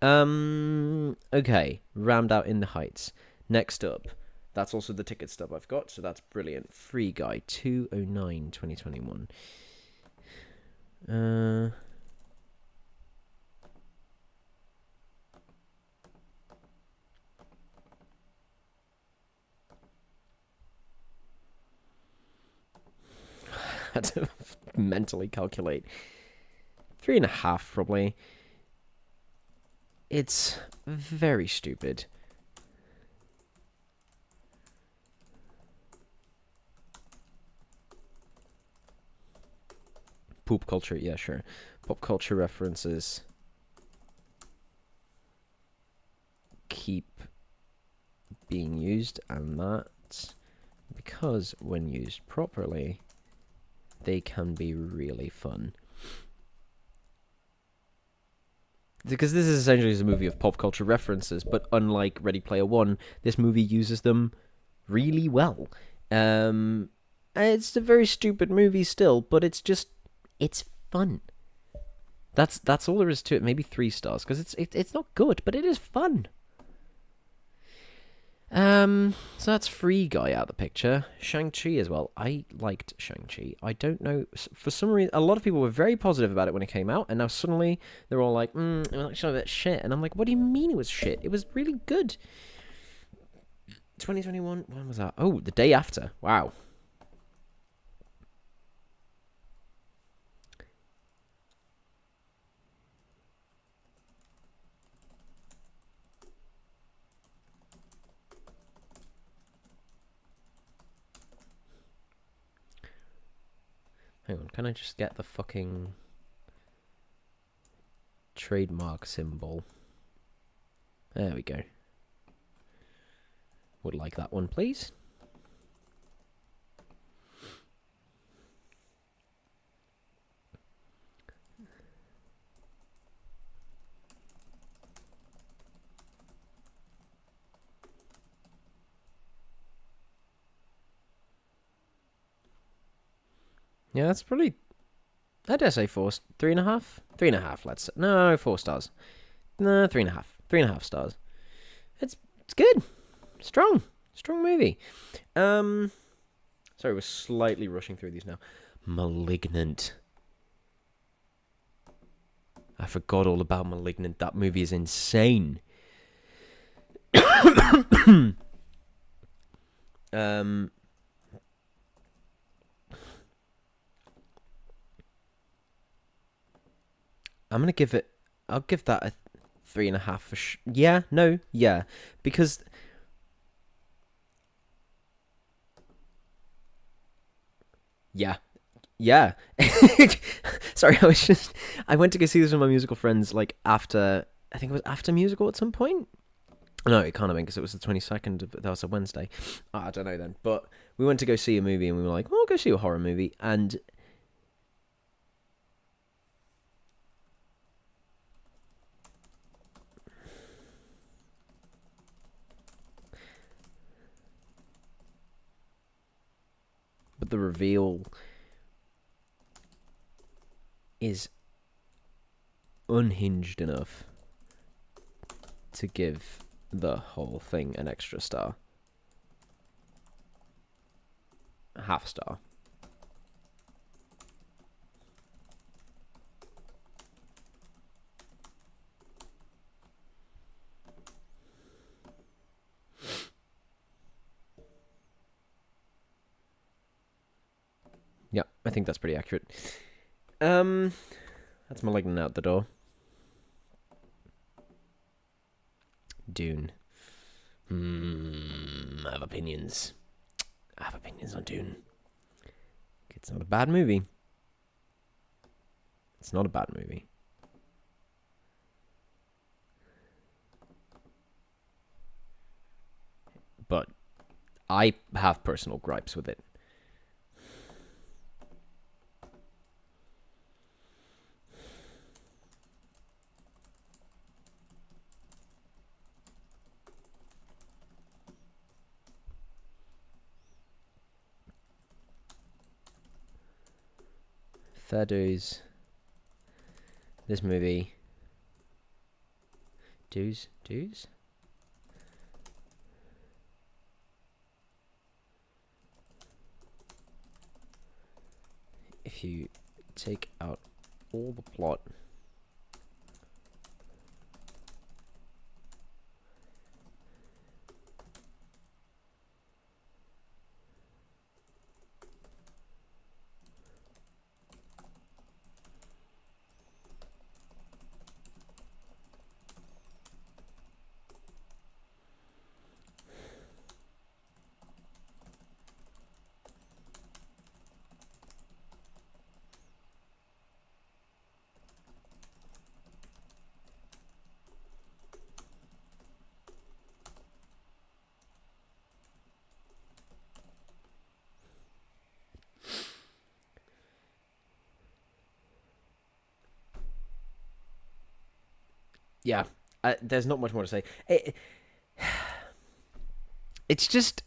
Okay, rammed out In the Heights. Next up, that's also the ticket stub I've got, so that's brilliant. Free Guy 209 2021. Had to mentally calculate. 3.5 probably. It's very stupid. Poop culture, yeah, sure. Pop culture references keep being used, and that's because when used properly, they can be really fun. because this is essentially a movie of pop culture references, but unlike Ready Player One, this movie uses them really well. It's a very stupid movie still, but it's fun. That's all there is to it. Maybe 3 stars because it's not good, but it is fun. So that's Free Guy out of the picture. Shang-Chi as well. I liked Shang-Chi. I don't know, for some reason, a lot of people were very positive about it when it came out, and now suddenly they're all like, it was actually a bit shit. And I'm like, what do you mean it was shit? It was really good. 2021, when was that? Oh, the day after. Wow. Hang on, can I just get the fucking trademark symbol? There we go. Would like that one, please. Yeah, that's probably, I dare say 3.5? 3.5, let's say. No, 4 stars. No, 3.5. 3.5 stars. It's good. Strong movie. Sorry, we're slightly rushing through these now. Malignant. I forgot all about Malignant. That movie is insane. I'm gonna give it. I'll give that a 3.5 for yeah, because yeah. Sorry, I went to go see this with my musical friends like after, I think it was after musical at some point. No, it can't have been because it was the 22nd. That was a Wednesday. I don't know then, but we went to go see a movie and we were like, "Oh, go see a horror movie," and but the reveal is unhinged enough to give the whole thing an extra star. A half star. Yeah, I think that's pretty accurate. That's Malignant out the door. Dune. I have opinions. I have opinions on Dune. It's not a bad movie. It's not a bad movie. But I have personal gripes with it. Fair dues. This movie. Dues? If you take out all the plot, Yeah, there's not much more to say. It's just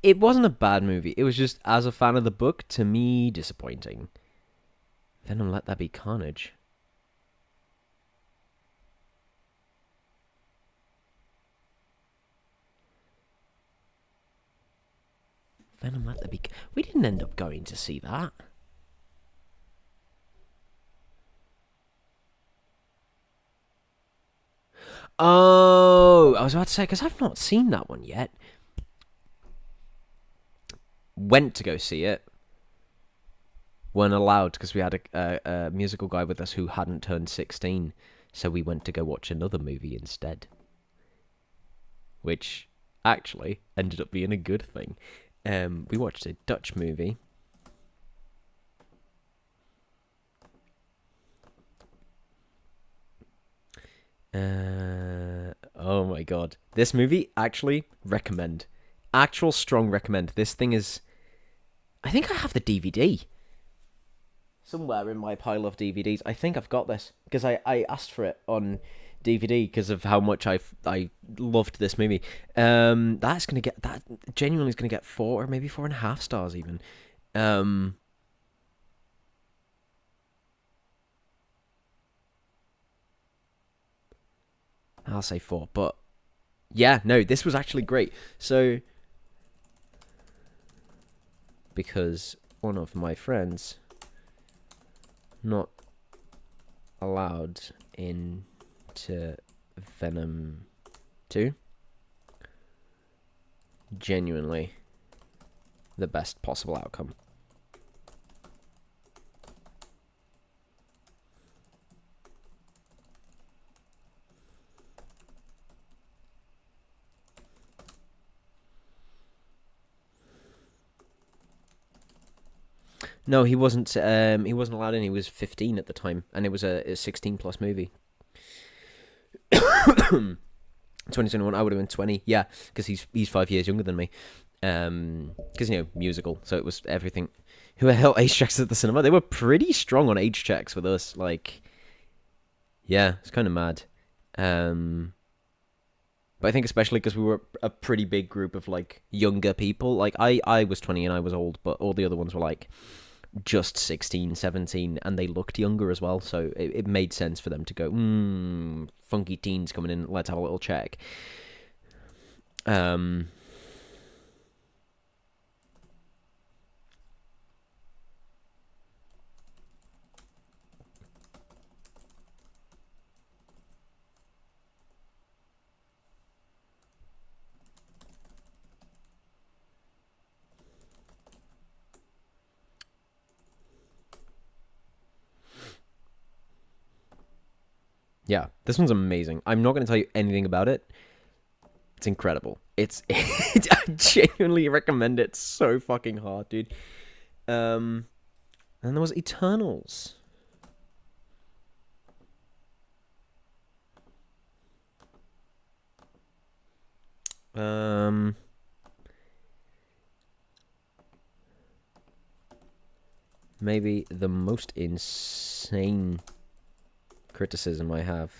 it wasn't a bad movie. It was just, as a fan of the book, to me, disappointing. Venom, Let That Be Carnage. Venom, Let That Be. We didn't end up going to see that. Oh, I was about to say, because I've not seen that one yet. Went to go see it. Weren't allowed because we had a musical guy with us who hadn't turned 16. So we went to go watch another movie instead. Which actually ended up being a good thing. We watched a Dutch movie. Oh my god. This movie, actually, recommend. Actual strong recommend. This thing is... I think I have the DVD. Somewhere in my pile of DVDs. I think I've got this. Because I asked for it on DVD because of how much I loved this movie. That's going to get... That genuinely is going to get 4 or maybe 4.5 stars even. I'll say 4, but... Yeah, no, this was actually great. So... Because one of my friends not allowed into Venom 2. Genuinely the best possible outcome. No, he wasn't. He wasn't allowed in. He was 15 at the time, and it was a 16+ movie. 2021. I would have been 20. Yeah, because he's 5 years younger than me. Because musical, so it was everything. Who the hell age checks at the cinema? They were pretty strong on age checks with us. Like, yeah, it's kind of mad. But I think especially because we were a pretty big group of like younger people. Like I was 20 and I was old, but all the other ones were like just 16, 17, and they looked younger as well, so it made sense for them to go, funky teens coming in, let's have a little check. Yeah, this one's amazing. I'm not going to tell you anything about it. It's incredible. I genuinely recommend it so fucking hard, dude. And there was Eternals. Maybe the most insane criticism I have.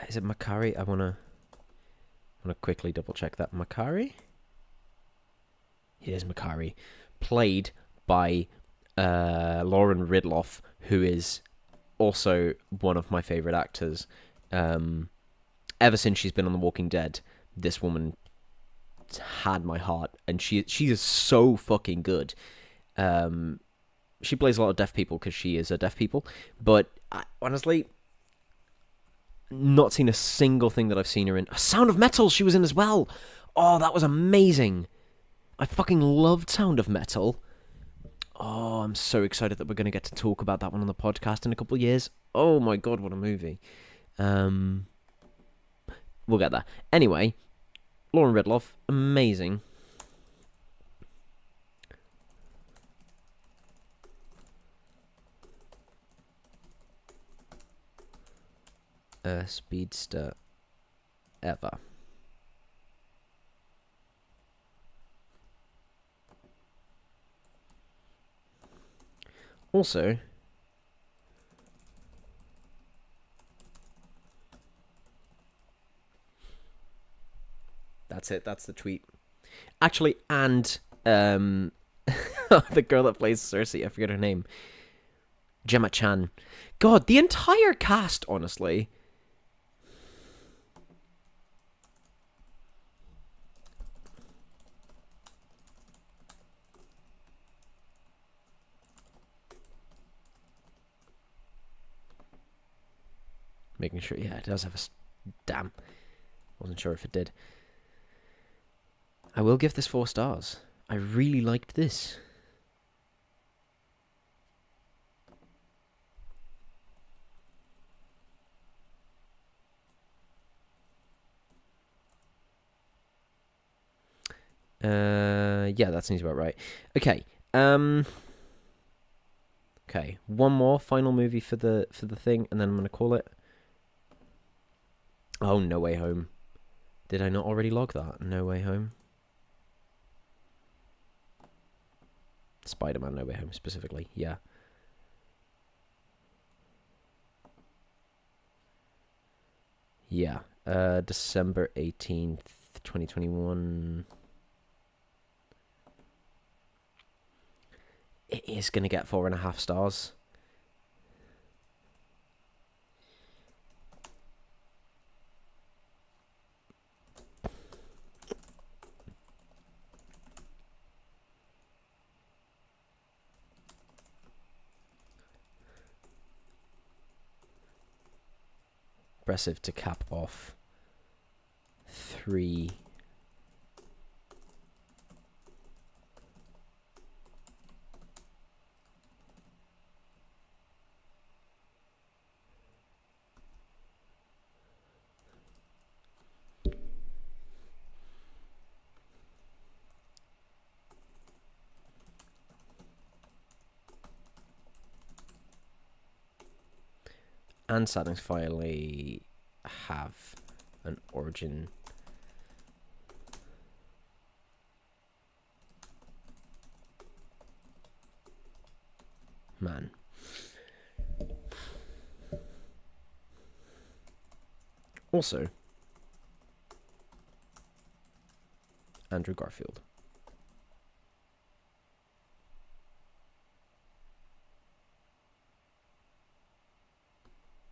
Is it Makari? I wanna quickly double check that. Makari? It is Makari. Played by Lauren Ridloff, who is also one of my favorite actors. Ever since she's been on The Walking Dead, this woman had my heart, and she is so fucking good. She plays a lot of deaf people because she is a deaf people, but honestly, not seen a single thing that I've seen her in. Sound of Metal she was in as well. Oh, that was amazing. I fucking loved Sound of Metal. Oh, I'm so excited that we're going to get to talk about that one on the podcast in a couple of years. Oh my god, what a movie. We'll get there. Anyway, Lauren Ridloff, amazing. speedster ever. Also, that's it. That's the tweet. Actually, and the girl that plays Cersei, I forget her name. Gemma Chan. God, the entire cast, honestly. Making sure, yeah, it does have a... Damn. Wasn't sure if it did. I will give this 4 stars. I really liked this. Yeah, that seems about right. Okay. Okay, one more final movie for the thing, and then I'm gonna call it. Oh, No Way Home. Did I not already log that? No Way Home. Spider-Man No Way Home specifically. Yeah. Yeah. December 18th, 2021. It is going to get 4.5 stars. Impressive to cap off 3. And settings finally have an origin. Man. Also, Andrew Garfield.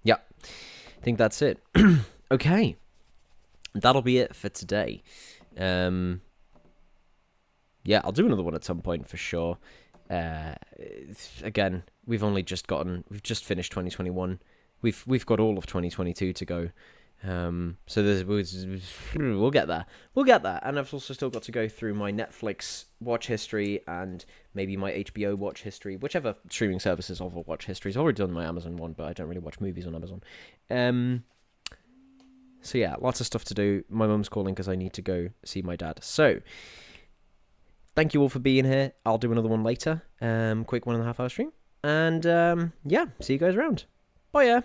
Yeah, I think that's it. Okay, that'll be it for today. Yeah, I'll do another one at some point for sure. Again, we've just finished 2021. We've got all of 2022 to go. So we'll get there. And I've also still got to go through my Netflix watch history and maybe my HBO watch history, whichever streaming services offer watch history. I've already done my Amazon one, but I don't really watch movies on Amazon. So yeah, lots of stuff to do. My mum's calling because I need to go see my dad. So thank you all for being here. I'll do another one later. Quick 1.5 hour stream. And yeah, see you guys around. Bye, yeah.